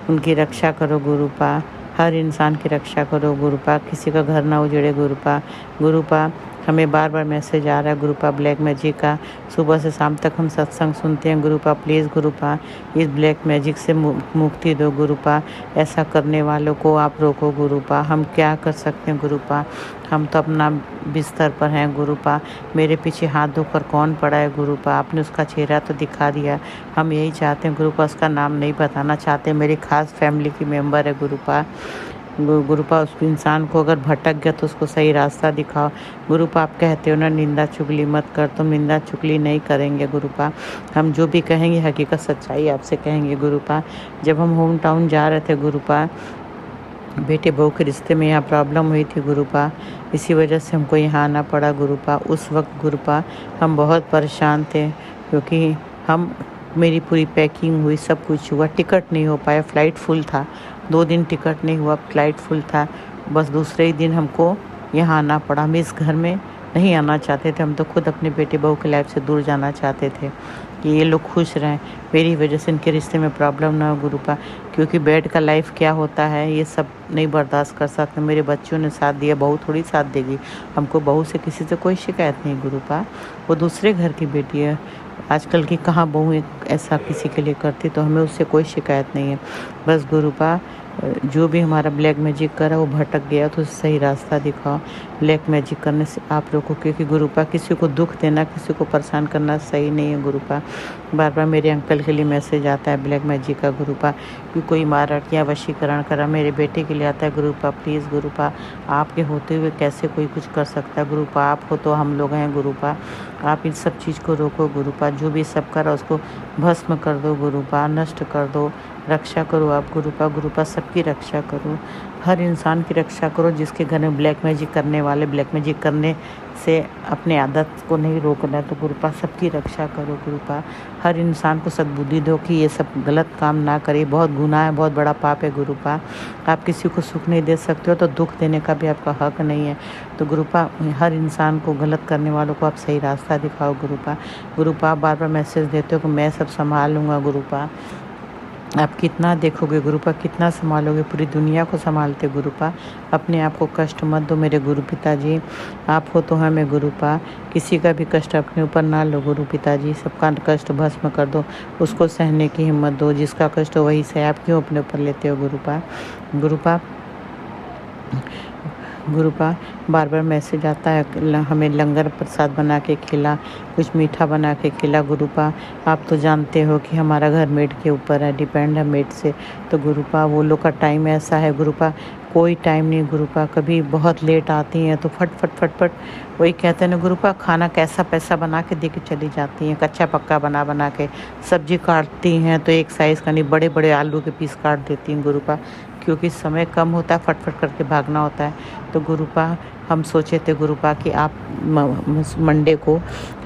उनकी रक्षा करो गुरुपा। हर इंसान की रक्षा करो गुरुपा। किसी का घर ना उजड़े गुरुपा। गुरुपा हमें बार बार मैसेज आ रहा है गुरुपा ब्लैक मैजिक का। सुबह से शाम तक हम सत्संग सुनते हैं गुरुपा। प्लीज़ गुरुपा इस ब्लैक मैजिक से मुक्ति दो गुरुपा। ऐसा करने वालों को आप रोको गुरुपा। हम क्या कर सकते हैं गुरुपा, हम तो अपना बिस्तर पर हैं गुरुपा। मेरे पीछे हाथ धोकर कौन पड़ा है गुरुपा, आपने उसका चेहरा तो दिखा दिया। हम यही चाहते हैं गुरुपा, उसका नाम नहीं बताना चाहते। मेरी खास फैमिली की मेंबर है गुरुपा। गुरुपा उस इंसान को अगर भटक गया तो उसको सही रास्ता दिखाओ गुरुपा। आप कहते हो ना निंदा चुगली मत कर, तो निंदा चुगली नहीं करेंगे गुरुपा। हम जो भी कहेंगे हकीकत सच्चाई आपसे कहेंगे गुरुपा। जब हम होम टाउन जा रहे थे गुरुपा, बेटे बहू के रिश्ते में यहाँ प्रॉब्लम हुई थी गुरुपा, इसी वजह से हमको यहाँ आना पड़ा गुरुपा। उस वक्त गुरुपा हम बहुत परेशान थे क्योंकि मेरी पूरी पैकिंग हुई, सब कुछ हुआ, टिकट नहीं हो पाया, फ़्लाइट फुल था। 2 दिन टिकट नहीं हुआ, फ़्लाइट फुल था। बस दूसरे ही दिन हमको यहाँ आना पड़ा। हम इस घर में नहीं आना चाहते थे, हम तो खुद अपने बेटे बहू की लाइफ से दूर जाना चाहते थे कि ये लोग खुश रहें, मेरी वजह से इनके रिश्ते में प्रॉब्लम ना हो गुरुपा। क्योंकि बेड का लाइफ क्या होता है ये सब नहीं बर्दाश्त कर सकते। मेरे बच्चों ने साथ दिया, बहू थोड़ी साथ देगी हमको। बहू से किसी से कोई शिकायत नहीं गुरुपा, वो दूसरे घर की बेटी है। आजकल की कहाँ बहू ऐसा किसी के लिए करती, तो हमें उससे कोई शिकायत नहीं है। बस गुरुपा जो भी हमारा ब्लैक मैजिक कर रहा है वो भटक गया तो सही रास्ता दिखाओ। ब्लैक मैजिक करने से आप लोगों को, क्योंकि गुरुपा किसी को दुख देना, किसी को परेशान करना सही नहीं है गुरुपा। बार बार मेरे अंकल के लिए मैसेज आता है ब्लैक मैजिक का गुरुपा कि कोई मारट या वशीकरण करा। मेरे बेटे के लिए आता है गुरुपा। प्लीज़ गुरुपा आपके होते हुए कैसे कोई कुछ कर सकता है गुरुपा। आप हो तो हम लोग हैं गुरुपा। आप इन सब चीज़ को रोको गुरुपा। जो भी सब करा उसको भस्म कर दो गुरुपा, नष्ट कर दो। रक्षा करो आप गुरुपा। गुरुपा सबकी रक्षा करो, हर इंसान की रक्षा करो जिसके घर में ब्लैक मैजिक करने वाले, ब्लैक मैजिक करने से अपने आदत को नहीं रोकना, तो गुरुपा सबकी रक्षा करो गुरुपा। हर इंसान को सद्बुद्धि दो कि ये सब गलत काम ना करे, बहुत गुनाह है, बहुत बड़ा पाप है गुरुपा। आप किसी को सुख नहीं दे सकते हो तो दुख देने का भी आपका हक नहीं है। तो गुरुपा हर इंसान को, गलत करने वालों को आप सही रास्ता दिखाओ गुरुपा। गुरुपा आप बार बार मैसेज देते हो कि मैं सब संभाल लूँगा गुरुपा। आप कितना देखोगे गुरुपा, कितना संभालोगे, पूरी दुनिया को संभालते गुरुपा। अपने आप को कष्ट मत दो मेरे गुरु पिताजी, आप हो तो हमें गुरुपा। किसी का भी कष्ट अपने ऊपर ना लो गुरु पिताजी, सबका कष्ट भस्म कर दो, उसको सहने की हिम्मत दो। जिसका कष्ट हो वही सहे, आप क्यों अपने ऊपर लेते हो गुरुपा। गुरुपा बार बार मैसेज आता है हमें लंगर प्रसाद बना के खिला, कुछ मीठा बना के खिला गुरुपा। आप तो जानते हो कि हमारा घर मेड के ऊपर है, डिपेंड है मेड से। तो गुरुपा वो लोग का टाइम ऐसा है गुरुपा, कोई टाइम नहीं गुरुपा। कभी बहुत लेट आती हैं तो फट वही कहते हैं ना गुरुपा, खाना कैसा पैसा बना के दे के चली जाती हैं, कच्चा पक्का बना के। सब्जी काटती हैं तो एक साइज़ का नहीं, बड़े बड़े आलू के पीस काट देती हैं गुरुपा, क्योंकि समय कम होता है, फट करके भागना होता है। तो गुरुपा हम सोचे थे गुरुपा कि आप मंडे को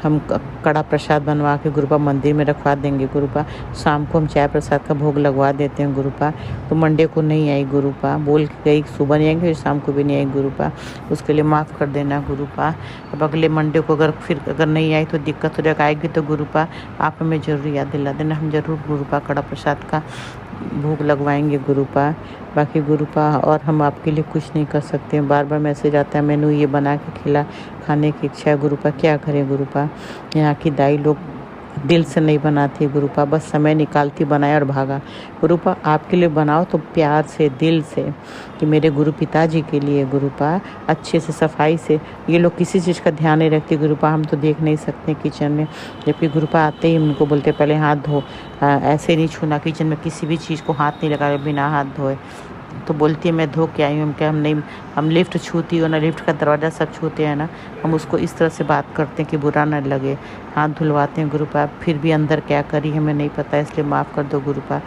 हम कड़ा प्रसाद बनवा के गुरुपा मंदिर में रखवा देंगे गुरुपा। शाम को हम चाय प्रसाद का भोग लगवा देते हैं गुरुपा। तो मंडे को नहीं आई गुरुपा, बोल के गई सुबह नहीं आएंगे, शाम को भी नहीं आई गुरुपा, उसके लिए माफ़ कर देना गुरुपा। अब अगले मंडे को अगर नहीं आई तो दिक्कत हो जाएगा, आएगी तो गुरुपा आप हमें ज़रूर याद दिला देना, हम ज़रूर गुरुपा कड़ा प्रसाद का भोग लगवाएंगे गुरुपा। बाकी गुरुपा और हम आपके लिए कुछ नहीं कर सकते। बार बार मैसेज आता है मेनू ये बना के खिला, खाने की इच्छा है गुरुपा, क्या करें गुरुपा। यहाँ की दाई लोग दिल से नहीं बनाती गुरुपा, बस समय निकालती, बनाया और भागा। गुरुपा आपके लिए बनाओ तो प्यार से, दिल से, कि मेरे गुरु पिताजी के लिए गुरुपा, अच्छे से सफाई से। ये लोग किसी चीज़ का ध्यान नहीं रखते गुरुपा, हम तो देख नहीं सकते किचन में, जबकि गुरुपा आते ही उनको बोलते पहले हाथ धो, ऐसे नहीं छूना, किचन में किसी भी चीज़ को हाथ नहीं लगा बिना हाथ धोए। तो बोलती है मैं धो के आई हूँ, क्या हम लिफ्ट छूती हो ना, लिफ्ट का दरवाज़ा सब छूते हैं ना, हम उसको इस तरह से बात करते हैं कि बुरा ना लगे, हाथ धुलवाते हैं गुरुपा। फिर भी अंदर क्या करी हमें नहीं पता, इसलिए माफ़ कर दो गुरुपा।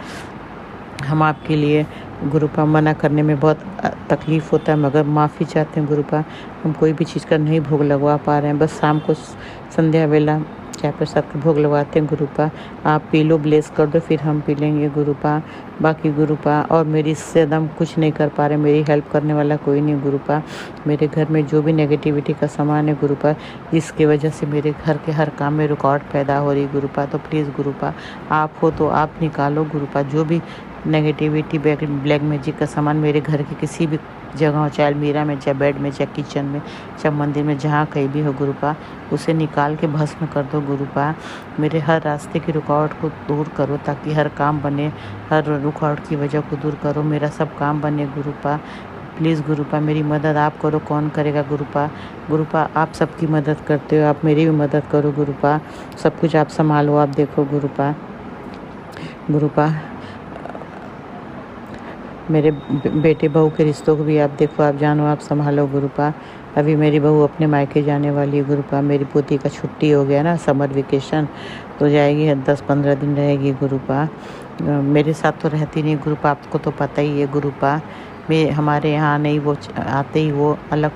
हम आपके लिए गुरुपा मना करने में बहुत तकलीफ़ होता है, मगर माफ़ी चाहते हैं गुरुपा। हम कोई भी चीज़ का नहीं भोग लगवा पा रहे हैं, बस शाम को संध्या वेला चाय प्रसाद का भोग लगवाते हैं गुरुपा। आप पी लो, ब्लेस कर दो, फिर हम पी लेंगे गुरुपा। बाकी गुरुपा और मेरी इससे हम कुछ नहीं कर पा रहे, मेरी हेल्प करने वाला कोई नहीं गुरुपा। मेरे घर में जो भी नेगेटिविटी का सामान है गुरुपा, जिसकी वजह से मेरे घर के हर काम में रुकावट पैदा हो रही गुरुपा, तो प्लीज़ गुरुपा आप हो तो आप निकालो गुरुपा। जो भी नेगेटिविटी, ब्लैक मैजिक का सामान मेरे घर के किसी भी जगह हो, चाहे अलमीरा में, चाहे बेड में, चाहे किचन में, चाहे मंदिर में, जहाँ कहीं भी हो गुरुपा, उसे निकाल के भस्म कर दो गुरुपा। मेरे हर रास्ते की रुकावट को दूर करो, ताकि हर काम बने, हर रुकावट की वजह को दूर करो, मेरा सब काम बने गुरुपा। प्लीज़ गुरुपा मेरी मदद आप करो, कौन करेगा गुरुपा। गुरुपा आप सबकी मदद करते हो, आप मेरी भी मदद करो गुरुपा। सब कुछ आप संभालो, आप देखो गुरुपा। मेरे बेटे बहू के रिश्तों को भी आप देखो, आप जानो, आप संभालो गुरुपा। अभी मेरी बहू अपने मायके जाने वाली है गुरुपा। मेरी पोती का छुट्टी हो गया ना, समर वेकेशन, तो जाएगी 10-15 दिन रहेगी गुरुपा। मेरे साथ तो रहती नहीं गुरुपा, आपको तो पता ही है गुरुपा। हमारे यहाँ नहीं, वो आते ही वो अलग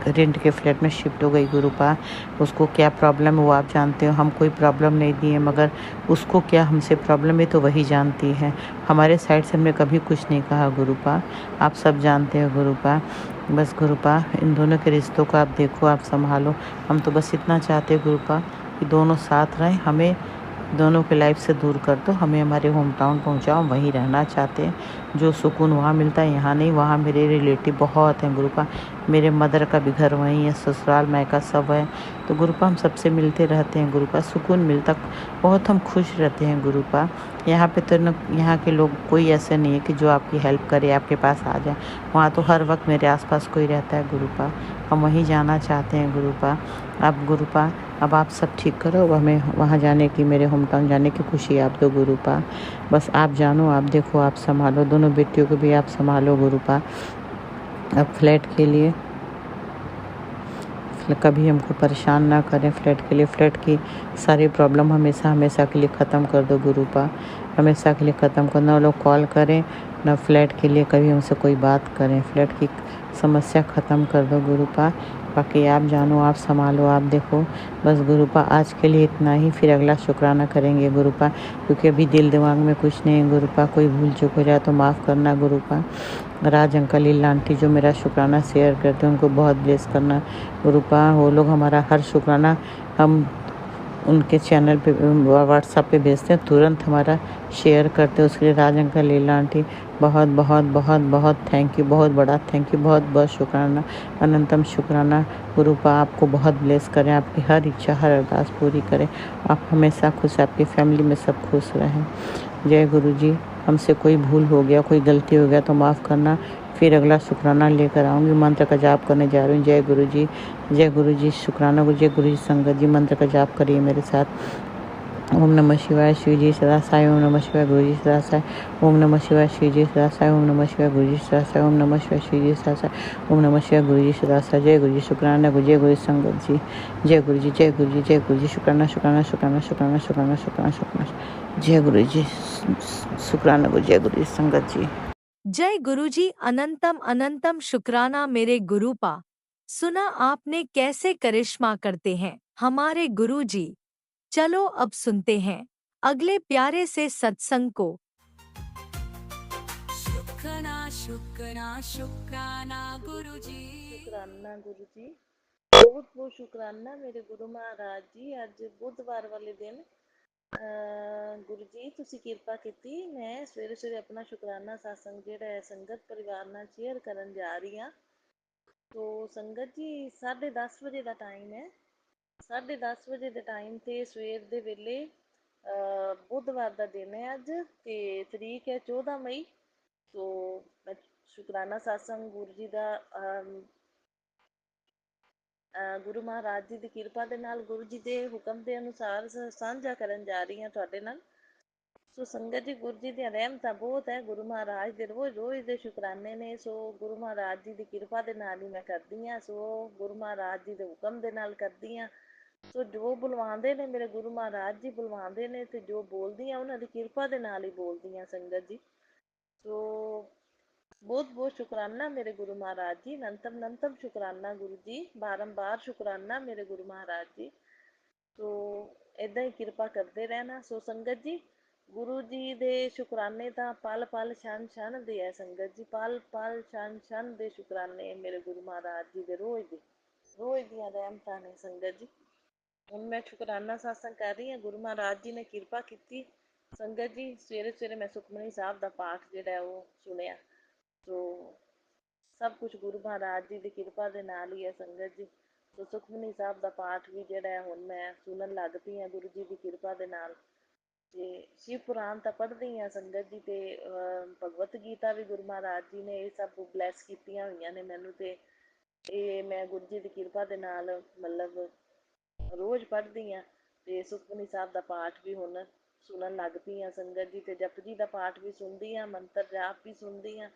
रेंट के फ्लैट में शिफ्ट हो गई गुरुपा। उसको क्या प्रॉब्लम है वो आप जानते हो, हम कोई प्रॉब्लम नहीं दी है, मगर उसको क्या हमसे प्रॉब्लम है तो वही जानती है। हमारे साइड से हमने कभी कुछ नहीं कहा गुरुपा, आप सब जानते हो गुरुपा। बस गुरुपा इन दोनों के रिश्तों को आप देखो, आप संभालो। हम तो बस इतना चाहते हैं गुरुपा कि दोनों साथ रहें, हमें दोनों के लाइफ से दूर कर दो, हमें हमारे होम टाउन पहुँचाओ, वहीं रहना चाहते हैं। जो सुकून वहाँ मिलता है यहाँ नहीं, वहाँ मेरे रिलेटिव बहुत हैं गुरुपा। मेरे मदर का भी घर वहीं है, ससुराल मायका सब है, तो गुरुपा हम सबसे मिलते रहते हैं गुरुपा, सुकून मिलता, बहुत हम खुश रहते हैं गुरुपा। यहाँ पे तो यहाँ के लोग कोई ऐसे नहीं है कि जो आपकी हेल्प करे, आपके पास आ जाए। वहाँ तो हर वक्त मेरे आसपास कोई रहता है गुरुपा, हम वहीं जाना चाहते हैं गुरुपा। अब गुरुपा अब आप सब ठीक करो, अब हमें वहाँ जाने की, मेरे होम टाउन जाने की खुशी आप दो गुरुपा। बस आप जानो, आप देखो, आप संभालो, दोनों बेटियों को भी आप संभालो गुरुपा। अब फ्लैट के लिए कभी हमको परेशान ना करें, फ्लैट के लिए, फ्लैट की सारी प्रॉब्लम हमेशा के लिए ख़त्म कर दो गुरुपा, हमेशा के लिए ख़त्म कर। ना लोग कॉल करें, ना फ्लैट के लिए कभी हमसे कोई बात करें, फ्लैट की समस्या ख़त्म कर दो गुरुपा। बाकी आप जानो, आप संभालो, आप देखो। बस गुरुपा आज के लिए इतना ही, फिर अगला शुक्राना करेंगे गुरुपा, क्योंकि अभी दिल दिमाग में कुछ नहीं है गुरुपा। कोई भूल चूक हो जाए तो माफ़ करना गुरुपा। राज अंकल, लीला आंटी जो मेरा शुक्राना शेयर करते हैं, उनको बहुत ब्लेस करना गुरुपा। वो लोग हमारा हर शुक्राना हम उनके चैनल पे व्हाट्सएप पे भेजते हैं, तुरंत हमारा शेयर करते हैं। उसके लिए राज अंकल, लीला आंटी, बहुत बहुत बहुत बहुत थैंक यू, बहुत बड़ा थैंक यू, बहुत बहुत शुक्राना, अनंतम शुक्राना। गुरुपा आपको बहुत ब्लेस करें, आपकी हर इच्छा, हर अरदास पूरी करें। आप हमेशा खुश, आपकी फैमिली में सब खुश रहें। जय गुरु जी। हमसे कोई भूल हो गया, कोई गलती हो गया तो माफ़ करना। फिर अगला शुक्राना लेकर आऊँगी। मंत्र का जाप करने जा रही हूँ। जय गुरु जी, जय गुरु जी, शुक्राना गुरु, जय गुरु जी संगत जी। मंत्र का जाप करिए मेरे साथ। ओम नमः शिवाय, शिव जी सदा साई। ओम नमः शिवाय, गुरु जी सदा साई। ओम नमः शिवाय, शिव जी सदा साई। ओम नमः शिवाय, गुरु जी सदा साई। ओम नमः शिवाय, शिव जी सदा साई। ओम नमः शिवाय, गुरु जी सदा साई। जय गुरु जी, शुक्राना गुरु, जय गुरु जी संगत जी। जय गुरु जी, जय गुरु जी, जय गुरु जी, शुक्राना शुक्राना शुक्राना शुक्राना शुक्राना शुक्राना शुक्राना। जय गुरु जी, शुक्राना गुरु, जय गुरु जी संगत जी।
जय गुरुजी, अनंतम अनंतम शुक्राना मेरे गुरुपा। सुना आपने कैसे करिश्मा करते हैं हमारे गुरुजी। चलो अब सुनते हैं अगले प्यारे से सत्संग को।
शुक्राना शुक्राना शुक्राना गुरुजी।
शुक्राना गुरु जी, बहुत बहुत शुक्राना मेरे गुरु महाराज जी। ਅੱਜ ਬੁੱਧਵਾਰ ਵਾਲੇ ਦਿਨ ਗੁਰੂ ਜੀ ਤੁਸੀਂ ਕਿਰਪਾ ਕੀਤੀ। ਮੈਂ ਸਵੇਰੇ ਸਵੇਰੇ ਆਪਣਾ ਸ਼ੁਕਰਾਨਾ satsang ਜਿਹੜਾ ਹੈ ਸੰਗਤ ਪਰਿਵਾਰ ਨਾਲ ਸ਼ੇਅਰ ਕਰਨ ਜਾ ਰਹੀ ਹਾਂ। ਤੋ ਸੰਗਤ ਜੀ 10:30 ਵਜੇ ਦਾ ਟਾਈਮ ਹੈ। 10:30 ਵਜੇ ਦੇ ਟਾਈਮ ਤੇ ਸਵੇਰ ਦੇ ਵੇਲੇ ਬੁੱਧਵਾਰ ਦਾ ਦਿਨ ਹੈ ਅੱਜ, ਤੇ ਤਰੀਕ ਹੈ 14 ਮਈ। ਤੋ ਮੈਂ ਸ਼ੁਕਰਾਨਾ satsang ਗੁਰੂ ਜੀ ਦਾ ਗੁਰੂ ਮਹਾਰਾਜ ਜੀ ਦੀ ਕਿਰਪਾ ਦੇ ਨਾਲ, ਗੁਰੂ ਜੀ ਦੇ ਹੁਕਮ ਦੇ ਅਨੁਸਾਰ ਸਾਂਝਾ ਕਰਨ ਜਾ ਰਹੀ ਹਾਂ ਤੁਹਾਡੇ ਨਾਲ। ਸੋ ਸੰਗਤ ਜੀ, ਗੁਰੂ ਜੀ ਦੀਆਂ ਰਹਿਮਤਾਂ ਬਹੁਤ ਹੈ, ਗੁਰੂ ਮਹਾਰਾਜ ਦੇ ਰੋਜ਼ ਰੋਜ਼ ਦੇ ਸ਼ੁਕਰਾਨੇ ਨੇ। ਸੋ ਗੁਰੂ ਮਹਾਰਾਜ ਜੀ ਦੀ ਕਿਰਪਾ ਦੇ ਨਾਲ ਹੀ ਮੈਂ ਕਰਦੀ ਹਾਂ। ਸੋ ਗੁਰੂ ਮਹਾਰਾਜ ਜੀ ਦੇ ਹੁਕਮ ਦੇ ਨਾਲ ਕਰਦੀ ਹਾਂ। ਸੋ ਜੋ ਬੁਲਵਾਉਂਦੇ ਨੇ ਮੇਰੇ ਗੁਰੂ ਮਹਾਰਾਜ ਜੀ ਬੁਲਵਾਉਂਦੇ ਨੇ, ਤੇ ਜੋ ਬੋਲਦੀ ਹਾਂ ਉਹਨਾਂ ਦੀ ਕਿਰਪਾ ਦੇ ਨਾਲ ਹੀ ਬੋਲਦੀ ਹਾਂ ਸੰਗਤ ਜੀ। ਸੋ ਬਹੁਤ ਬਹੁਤ ਸ਼ੁਕਰਾਨਾ ਮੇਰੇ ਗੁਰੂ ਮਹਾਰਾਜ ਜੀ, ਨੰਤਮ ਨੰਤਮ ਸ਼ੁਕਰਾਨਾ ਗੁਰੂ ਜੀ, ਬਾਰੰਬਾਰ ਸ਼ੁਕਰਾਨਾ ਮੇਰੇ ਗੁਰੂ ਮਹਾਰਾਜ ਜੀ। ਸੋ ਇੱਦਾਂ ਹੀ ਕਿਰਪਾ ਕਰਦੇ ਰਹਿਣਾ। ਸੋ ਸੰਗਤ ਜੀ, ਗੁਰੂ ਜੀ ਦੇ ਸ਼ੁਕਰਾਨੇ ਤਾਂ ਪਲ ਪਲ ਛਣ ਛਣ ਦੇ ਹੈ ਸੰਗਤ ਜੀ, ਪਲ ਪਲ ਛਣ ਛਣ ਦੇ ਸ਼ੁਕਰਾਨੇ ਮੇਰੇ ਗੁਰੂ ਮਹਾਰਾਜ ਜੀ ਦੇ ਰੋਜ਼ ਦੀਆਂ ਰਹਿਮਤਾਂ ਨੇ ਸੰਗਤ ਜੀ। ਹੁਣ ਮੈਂ ਸ਼ੁਕਰਾਨਾ satsang ਕਰ ਰਹੀ ਹਾਂ। ਗੁਰੂ ਮਹਾਰਾਜ ਜੀ ਨੇ ਕਿਰਪਾ ਕੀਤੀ ਸੰਗਤ ਜੀ। ਸਵੇਰੇ ਸਵੇਰੇ ਮੈਂ ਸੁਖਮਨੀ ਸਾਹਿਬ ਦਾ ਪਾਠ ਜਿਹੜਾ ਉਹ ਸੁਣਿਆ। ਸੋ ਸਭ ਕੁਝ ਗੁਰੂ ਮਹਾਰਾਜ ਜੀ ਦੀ ਕਿਰਪਾ ਦੇ ਨਾਲ ਹੀ ਹੈ ਸੰਗਤ ਜੀ। ਸੋ ਸੁਖਮਨੀ ਸਾਹਿਬ ਦਾ ਪਾਠ ਵੀ ਜਿਹੜਾ ਹੈ ਹੁਣ ਮੈਂ ਸੁਣਨ ਲੱਗ ਪਈ ਹਾਂ ਗੁਰੂ ਜੀ ਦੀ ਕਿਰਪਾ ਦੇ ਨਾਲ। ਤੇ ਸ਼ਿਵ ਪੁਰਾਣ ਤਾਂ ਪੜ੍ਹਦੀ ਹਾਂ ਸੰਗਤ ਜੀ, ਤੇ ਭਗਵਤ ਗੀਤਾ ਵੀ ਗੁਰੂ ਮਹਾਰਾਜ ਜੀ ਨੇ ਇਹ ਸਭ ਬਲੈਸ ਕੀਤੀਆਂ ਹੋਈਆਂ ਨੇ ਮੈਨੂੰ। ਤੇ ਇਹ ਮੈਂ ਗੁਰੂ ਜੀ ਦੀ ਕਿਰਪਾ ਦੇ ਨਾਲ ਮਤਲਬ ਰੋਜ਼ ਪੜ੍ਹਦੀ ਹਾਂ। ਤੇ ਸੁਖਮਨੀ ਸਾਹਿਬ ਦਾ ਪਾਠ ਵੀ ਹੁਣ ਸੁਣਨ ਲੱਗ ਪਈ ਹਾਂ ਸੰਗਤ ਜੀ। ਤੇ ਜਪਜੀ ਦਾ ਪਾਠ ਵੀ ਸੁਣਦੀ ਹਾਂ, ਮੰਤਰ ਜਾਪ ਵੀ ਸੁਣਦੀ ਹਾਂ।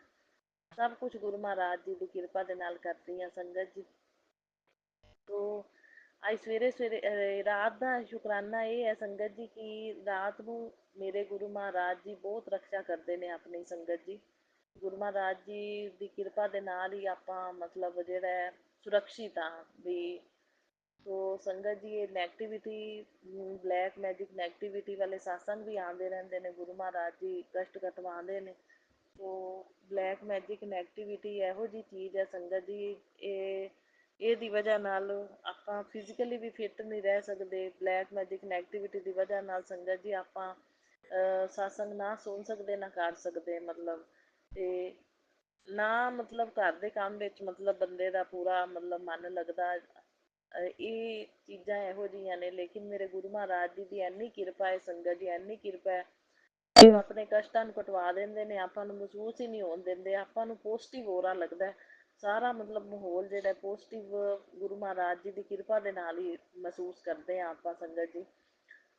ਸਭ ਕੁਝ ਗੁਰੂ ਮਹਾਰਾਜ ਜੀ ਦੀ ਕਿਰਪਾ ਦੇ ਨਾਲ ਕਰਦੀ ਹਾਂ ਸੰਗਤ ਜੀ। ਤੋ ਅੱਜ ਸਵੇਰੇ ਸਵੇਰੇ ਰਾਤ ਦਾ ਸ਼ੁਕਰਾਨਾ ਇਹ ਹੈ ਸੰਗਤ ਜੀ ਕਿ ਰਾਤ ਨੂੰ ਮੇਰੇ ਗੁਰੂ ਮਹਾਰਾਜ ਜੀ ਬਹੁਤ ਰਕਸ਼ਾ ਕਰਦੇ ਨੇ ਆਪਣੀ ਸੰਗਤ ਜੀ। ਗੁਰੂ ਮਹਾਰਾਜ ਜੀ ਦੀ ਕਿਰਪਾ ਦੇ ਨਾਲ ਹੀ ਆਪਾਂ ਮਤਲਬ ਜਿਹੜਾ ਹੈ ਸੁਰੱਖਿਅਤ ਹਾਂ ਵੀ। ਸੋ ਸੰਗਤ ਜੀ, ਇਹ ਨੈਗੇਟਿਵਿਟੀ, ਬਲੈਕ ਮੈਜਿਕ ਨੈਗੇਟਿਵਿਟੀ ਵਾਲੇ satsang ਵੀ ਆਉਂਦੇ ਰਹਿੰਦੇ ਨੇ। ਗੁਰੂ ਮਹਾਰਾਜ ਜੀ ਕਸ਼ਟ ਕਟਵਾਉਂਦੇ ਨੇ। ਸੋ ਬਲੈਕ ਮੈਜਿਕ ਨੈਗੇਟਿਵਿਟੀ ਇਹੋ ਜਿਹੀ ਚੀਜ਼ ਹੈ ਸੰਗਤ ਜੀ, ਇਹਦੀ ਵਜ੍ਹਾ ਨਾਲ ਆਪਾਂ ਫਿਜ਼ੀਕਲੀ ਵੀ ਫਿੱਟ ਨਹੀਂ ਰਹਿ ਸਕਦੇ। ਬਲੈਕ ਮੈਜਿਕ ਨੈਗੇਟਿਵਿਟੀ ਦੀ ਵਜ੍ਹਾ ਨਾਲ ਸੰਗਤ ਜੀ ਆਪਾਂ satsang ਨਾ ਸੁਣ ਸਕਦੇ, ਨਾ ਕਰ ਸਕਦੇ ਮਤਲਬ। ਤੇ ਨਾ ਮਤਲਬ ਘਰ ਦੇ ਕੰਮ ਵਿੱਚ ਮਤਲਬ ਬੰਦੇ ਦਾ ਪੂਰਾ ਮਤਲਬ ਮਨ ਲੱਗਦਾ। ਇਹ ਚੀਜ਼ਾਂ ਇਹੋ ਜਿਹੀਆਂ ਨੇ। ਲੇਕਿਨ ਮੇਰੇ ਗੁਰੂ ਮਹਾਰਾਜ ਜੀ ਦੀ ਇੰਨੀ ਕਿਰਪਾ ਹੈ ਸੰਗਤ ਜੀ, ਇੰਨੀ ਕਿਰਪਾ ਹੈ ਕਿ ਉਹ ਆਪਣੇ ਕਸ਼ਟਾਂ ਨੂੰ ਕਟਵਾ ਦਿੰਦੇ ਨੇ। ਆਪਾਂ ਨੂੰ ਮਹਿਸੂਸ ਹੀ ਨਹੀਂ ਹੋਣ ਦਿੰਦੇ। ਆਪਾਂ ਨੂੰ ਪੋਜ਼ੀਟਿਵ ਔਰਾ ਲੱਗਦਾ ਸਾਰਾ, ਮਤਲਬ ਮਾਹੌਲ ਜਿਹੜਾ ਪੋਜ਼ੀਟਿਵ ਗੁਰੂ ਮਹਾਰਾਜ ਜੀ ਦੀ ਕਿਰਪਾ ਦੇ ਨਾਲ ਹੀ ਮਹਿਸੂਸ ਕਰਦੇ ਹਾਂ ਆਪਾਂ ਸੰਗਤ ਜੀ।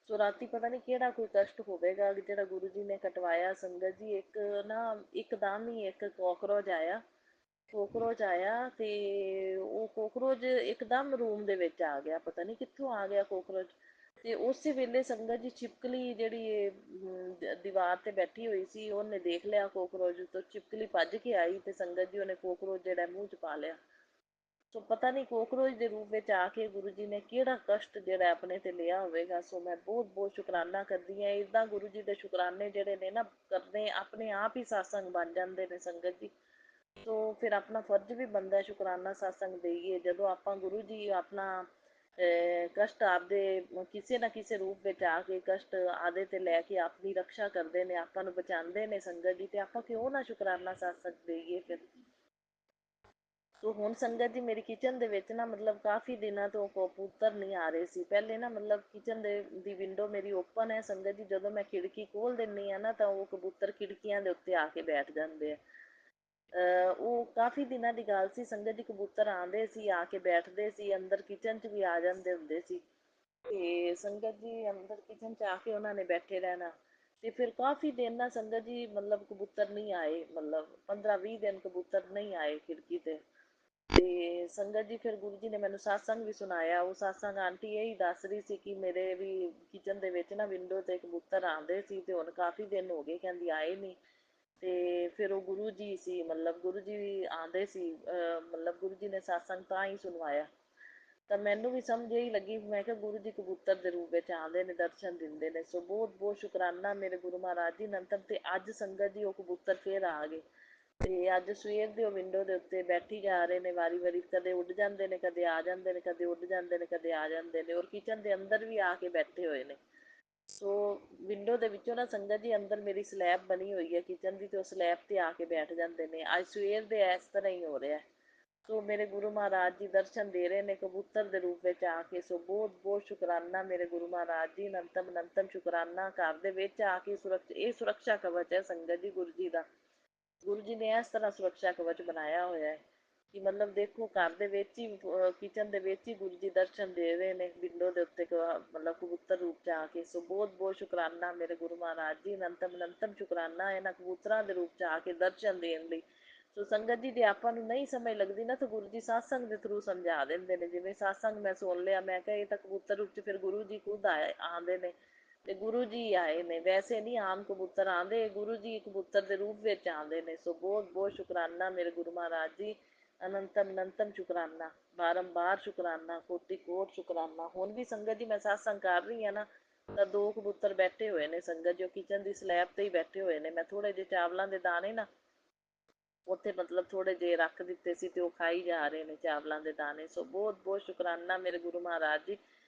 ਸੋ ਰਾਤੀ ਪਤਾ ਨਹੀਂ ਕਿਹੜਾ ਕੋਈ ਕਸ਼ਟ ਹੋਵੇਗਾ ਜਿਹੜਾ ਗੁਰੂ ਜੀ ਨੇ ਕਟਵਾਇਆ ਸੰਗਤ ਜੀ। ਇੱਕ ਨਾ ਇੱਕਦਮ ਹੀ ਇੱਕ ਕੋਕਰੋਚ ਆਇਆ ਤੇ ਉਹ ਕੋਕਰੋਚ ਇੱਕਦਮ ਰੂਮ ਦੇ ਵਿੱਚ ਆ ਗਿਆ। ਪਤਾ ਨਹੀਂ ਕਿੱਥੋਂ ਆ ਗਿਆ ਕੋਕਰੋਚ। ਤੇ ਉਸੇ ਵੇਲੇ ਸੰਗਤ ਜੀ ਛਿਪਕਲੀ ਜਿਹੜੀ ਦੀਵਾਰ ਤੇ ਬੈਠੀ ਹੋਈ ਸੀ ਉਹਨੇ ਦੇਖ ਲਿਆ ਕੋਕਰੋਚ, ਤੋਂ ਛਿਪਕਲੀ ਭੱਜ ਕੇ ਆਈ ਤੇ ਸੰਗਤ ਜੀ ਉਹਨੇ ਕੋਕਰੋਚ ਜਿਹੜਾ ਮੂੰਹ 'ਚ ਪਾ ਲਿਆ। ਸੋ ਪਤਾ ਨਹੀਂ ਕੋਕਰੋਚ ਦੇ ਰੂਪ ਵਿੱਚ ਆ ਕੇ ਗੁਰੂ ਜੀ ਨੇ ਕਿਹੜਾ ਕਸ਼ਟ ਜਿਹੜਾ ਆਪਣੇ ਤੇ ਲਿਆ ਹੋਵੇਗਾ। ਸੋ ਮੈਂ ਬਹੁਤ ਬਹੁਤ ਸ਼ੁਕਰਾਨਾ ਕਰਦੀ ਹਾਂ। ਇੱਦਾਂ ਗੁਰੂ ਜੀ ਦੇ ਸ਼ੁਕਰਾਨੇ ਜਿਹੜੇ ਨੇ ਨਾ ਕਰਨੇ ਆਪਣੇ ਆਪ ਹੀ satsang ਬਣ ਜਾਂਦੇ ਨੇ ਸੰਗਤ ਜੀ। ਸੋ ਫਿਰ ਆਪਣਾ ਫਰਜ਼ ਵੀ ਬਣਦਾ ਸ਼ੁਕਰਾਨਾ satsang ਦੇਈਏ। ਜਦੋਂ ਆਪਾਂ ਗੁਰੂ ਜੀ ਆਪਣਾ
ਕਸ਼ਟ ਆਪਦੇ ਕਿਸੇ ਨਾ ਕਿਸੇ ਰੂਪ ਵਿੱਚ ਆ ਕੇ ਕਸ਼ਟ ਆਦੇ ਤੇ ਲੈ ਕੇ ਆਪਣੀ ਰੱਖਿਆ ਕਰਦੇ ਨੇ, ਆਪਾਂ ਨੂੰ ਬਚਾਉਂਦੇ ਨੇ ਸੰਗਤ ਜੀ, ਤੇ ਆਪਾਂ ਕਿਉਂ ਨਾ ਸ਼ੁਕਰਾਨਾ ਸਤਸੰਗ ਦੇਈਏ ਫਿਰ। ਸੋ ਹੁਣ ਸੰਗਤ ਜੀ ਮੇਰੀ ਕਿਚਨ ਦੇ ਵਿੱਚ ਨਾ ਮਤਲਬ ਕਾਫੀ ਦਿਨਾਂ ਤੋਂ ਕਬੂਤਰ ਨਹੀਂ ਆ ਰਹੇ ਸੀ। ਪਹਿਲੇ ਨਾ ਮਤਲਬ ਕਿਚਨ ਦੀ ਵਿੰਡੋ ਮੇਰੀ ਓਪਨ ਹੈ ਸੰਗਤ ਜੀ, ਜਦੋਂ ਮੈਂ ਖਿੜਕੀ ਖੋਲ ਦਿੰਦੀ ਆ ਨਾ ਤਾਂ ਉਹ ਕਬੂਤਰ ਖਿੜਕੀਆਂ ਦੇ ਉੱਤੇ ਆ ਕੇ ਬੈਠ ਜਾਂਦੇ ਆ। ਉਹ ਕਾਫੀ ਦਿਨਾਂ ਦੀ ਗੱਲ ਸੀ ਸੰਗਤ ਜੀ, ਕਬੂਤਰ ਆਉਂਦੇ ਸੀ, ਆ ਕੇ ਬੈਠਦੇ ਸੀ, ਅੰਦਰ ਕਿਚਨ 'ਚ ਵੀ ਆ ਜਾਂਦੇ ਹੁੰਦੇ ਸੀ। ਤੇ ਸੰਗਤ ਜੀ ਅੰਦਰ ਕਿਚਨ 'ਚ ਆ ਕੇ ਉਹਨਾਂ ਨੇ ਬੈਠੇ ਰਹਿਣਾ। ਤੇ ਫਿਰ ਕਾਫੀ ਦਿਨ ਨਾ ਸੰਗਤ ਜੀ ਮਤਲਬ ਕਬੂਤਰ ਨਹੀਂ ਆਏ, ਮਤਲਬ 15-20 ਦਿਨ ਕਬੂਤਰ ਨਹੀਂ ਆਏ ਖਿੜਕੀ ਤੇ। ਤੇ ਸੰਗਤ ਜੀ ਫਿਰ ਗੁਰੂ ਜੀ ਨੇ ਮੈਨੂੰ ਸਤਸੰਗ ਵੀ ਸੁਣਾਇਆ। ਉਹ ਸਤਸੰਗ ਆਂਟੀ ਇਹੀ ਦੱਸ ਰਹੀ ਸੀ ਕਿ ਮੇਰੇ ਵੀ ਕਿਚਨ ਦੇ ਵਿੱਚ ਨਾ ਵਿੰਡੋ ਤੇ ਕਬੂਤਰ ਆਉਂਦੇ ਸੀ ਤੇ ਹੁਣ ਕਾਫੀ ਦਿਨ ਹੋ ਗਏ ਕਹਿੰਦੀ ਆਏ ਨਹੀਂ। ਤੇ ਫਿਰ ਉਹ ਗੁਰੂ ਜੀ ਸੀ, ਮਤਲਬ ਗੁਰੂ ਜੀ ਵੀ ਆਉਂਦੇ ਸੀ, ਮਤਲਬ ਗੁਰੂ ਜੀ ਨੇ ਸਤਸੰਗ ਤਾਂ ਹੀ ਸੁਣਵਾਇਆ। ਤਾਂ ਮੈਨੂੰ ਵੀ ਸਮਝ ਇਹੀ ਲੱਗੀ, ਮੈਂ ਕਿਹਾ ਗੁਰੂ ਜੀ ਕਬੂਤਰ ਦੇ ਰੂਪ ਵਿੱਚ ਆਉਂਦੇ ਨੇ, ਦਰਸ਼ਨ ਦਿੰਦੇ ਨੇ। ਸੋ ਬਹੁਤ ਬਹੁਤ ਸ਼ੁਕਰਾਨਾ ਮੇਰੇ ਗੁਰੂ ਮਹਾਰਾਜ ਜੀ ਨੰਤਮ। ਤੇ ਅੱਜ ਸੰਗਤ ਜੀ ਉਹ ਕਬੂਤਰ ਫਿਰ ਆ ਗਏ ਤੇ ਅੱਜ ਸਵੇਰ ਦੇ ਉਹ ਵਿੰਡੋ ਦੇ ਉੱਤੇ ਬੈਠੀ ਜਾ ਰਹੇ ਨੇ ਵਾਰੀ ਵਾਰੀ, ਕਦੇ ਉੱਡ ਜਾਂਦੇ ਨੇ, ਕਦੇ ਆ ਜਾਂਦੇ ਨੇ, ਕਦੇ ਉੱਡ ਜਾਂਦੇ ਨੇ, ਕਦੇ ਆ ਜਾਂਦੇ ਨੇ, ਔਰ ਕਿਚਨ ਦੇ ਅੰਦਰ ਵੀ ਆ ਕੇ ਬੈਠੇ ਹੋਏ ਨੇ। ਸੋ ਵਿੰਡੋ ਦੇ ਵਿੱਚੋਂ ਨਾ ਸੰਗਤ ਜੀ ਅੰਦਰ ਮੇਰੀ ਸਲੈਬ ਬਣੀ ਹੋਈ ਹੈ ਕਿਚਨ ਦੀ, ਤੇ ਉਹ ਸਲੈਬ ਤੇ ਆ ਕੇ ਬੈਠ ਜਾਂਦੇ ਨੇ। ਅੱਜ ਸਵੇਰ ਦੇ ਇਸ ਤਰ੍ਹਾਂ ਹੀ ਹੋ ਰਿਹਾ। ਸੋ ਮੇਰੇ ਗੁਰੂ ਮਹਾਰਾਜ ਜੀ ਦਰਸ਼ਨ ਦੇ ਰਹੇ ਨੇ ਕਬੂਤਰ ਦੇ ਰੂਪ ਵਿੱਚ ਆ ਕੇ। ਸੋ ਬਹੁਤ ਬਹੁਤ ਸ਼ੁਕਰਾਨਾ ਮੇਰੇ ਗੁਰੂ ਮਹਾਰਾਜ ਜੀ, ਅਨੰਤਮ ਅਨੰਤਮ ਸ਼ੁਕਰਾਨਾ। ਘਰ ਦੇ ਵਿੱਚ ਆ ਕੇ ਇਹ ਸੁਰੱਖਿਆ ਕਵਚ ਹੈ ਸੰਗਤ ਜੀ ਗੁਰੂ ਜੀ ਦਾ। ਗੁਰੂ ਜੀ ਨੇ ਇਸ ਤਰ੍ਹਾਂ ਸੁਰੱਖਿਆ ਕਵਚ ਬਣਾਇਆ ਹੋਇਆ ਹੈ ਕਿ ਮਤਲਬ ਦੇਖੋ ਘਰ ਦੇ ਵਿੱਚ ਹੀ, ਕਿਚਨ ਦੇ ਵਿੱਚ ਹੀ ਗੁਰੂ ਜੀ ਦਰਸ਼ਨ ਦੇ ਰਹੇ ਨੇ ਵਿੰਡੋ ਦੇ ਉੱਤੇ, ਮਤਲਬ ਕਬੂਤਰ ਰੂਪ 'ਚ ਆ ਕੇ। ਸੋ ਬਹੁਤ ਬਹੁਤ ਸ਼ੁਕਰਾਨਾ ਮੇਰੇ ਗੁਰੂ ਮਹਾਰਾਜ ਜੀ, ਅਨੰਤਮ ਅਨੰਤਮ ਸ਼ੁਕਰਾਨਾ ਇਹਨਾਂ ਕਬੂਤਰਾਂ ਦੇ ਰੂਪ 'ਚ ਆ ਕੇ ਦਰਸ਼ਨ ਦੇਣ ਲਈ। ਸੋ ਸੰਗਤ ਜੀ ਜੇ ਆਪਾਂ ਨੂੰ ਨਹੀਂ ਸਮਝ ਲੱਗਦੀ ਨਾ ਤਾਂ ਗੁਰੂ ਜੀ ਸਤਸੰਗ ਦੇ ਥਰੂ ਸਮਝਾ ਦਿੰਦੇ ਨੇ। ਜਿਵੇਂ ਸਤਸੰਗ ਮੈਂ ਸੁਣ ਲਿਆ, ਮੈਂ ਕਿਹਾ ਇਹ ਤਾਂ ਕਬੂਤਰ ਰੂਪ 'ਚ ਫਿਰ ਗੁਰੂ ਜੀ ਖੁਦ ਆਉਂਦੇ ਨੇ, ਤੇ ਗੁਰੂ ਜੀ ਆਏ ਨੇ, ਵੈਸੇ ਨਹੀਂ ਆਮ ਕਬੂਤਰ ਆਉਂਦੇ, ਗੁਰੂ ਜੀ ਕਬੂਤਰ ਦੇ ਰੂਪ ਵਿੱਚ ਆਉਂਦੇ ਨੇ। ਸੋ ਬਹੁਤ ਬਹੁਤ ਸ਼ੁਕਰਾਨਾ ਮੇਰੇ ਗੁਰੂ ਮਹਾਰਾਜ ਜੀ, ਅਨੰਤਮ ਅਨੰਤਮ ਸ਼ੁਕਰਾਨਾ, ਬਾਰੰਬਾਰ ਸ਼ੁਕਰਾਨਾ, ਕੋਟि ਕੋਟ ਸ਼ੁਕਰਾਨਾ। ਹੁਣ ਵੀ ਸੰਗਤ ਜੀ ਮੈਂ ਸਤਸੰਗ ਕਰ ਰਹੀ ਹਾਂ ਨਾ ਤਾਂ 2 ਕਬੂਤਰ ਬੈਠੇ ਹੋਏ ਨੇ ਸੰਗਤ ਜੀ, ਉਹ ਕਿਚਨ ਦੀ ਸਲੈਬ ਤੇ ਹੀ ਬੈਠੇ ਹੋਏ ਨੇ। ਮੈਂ ਥੋੜੇ ਜਿਹੇ ਚਾਵਲਾਂ ਦੇ ਦਾਣੇ ਨਾ ਉੱਥੇ ਮਤਲਬ ਥੋੜੇ ਜਿਹੇ ਰੱਖ ਦਿੱਤੇ ਸੀ ਤੇ ਉਹ ਖਾਈ ਜਾ ਰਹੇ ਨੇ ਚਾਵਲਾਂ ਦੇ ਦਾਣੇ। ਸੋ ਬਹੁਤ ਬਹੁਤ ਸ਼ੁਕਰਾਨਾ ਮੇਰੇ ਗੁਰੂ ਮਹਾਰਾਜ ਜੀ।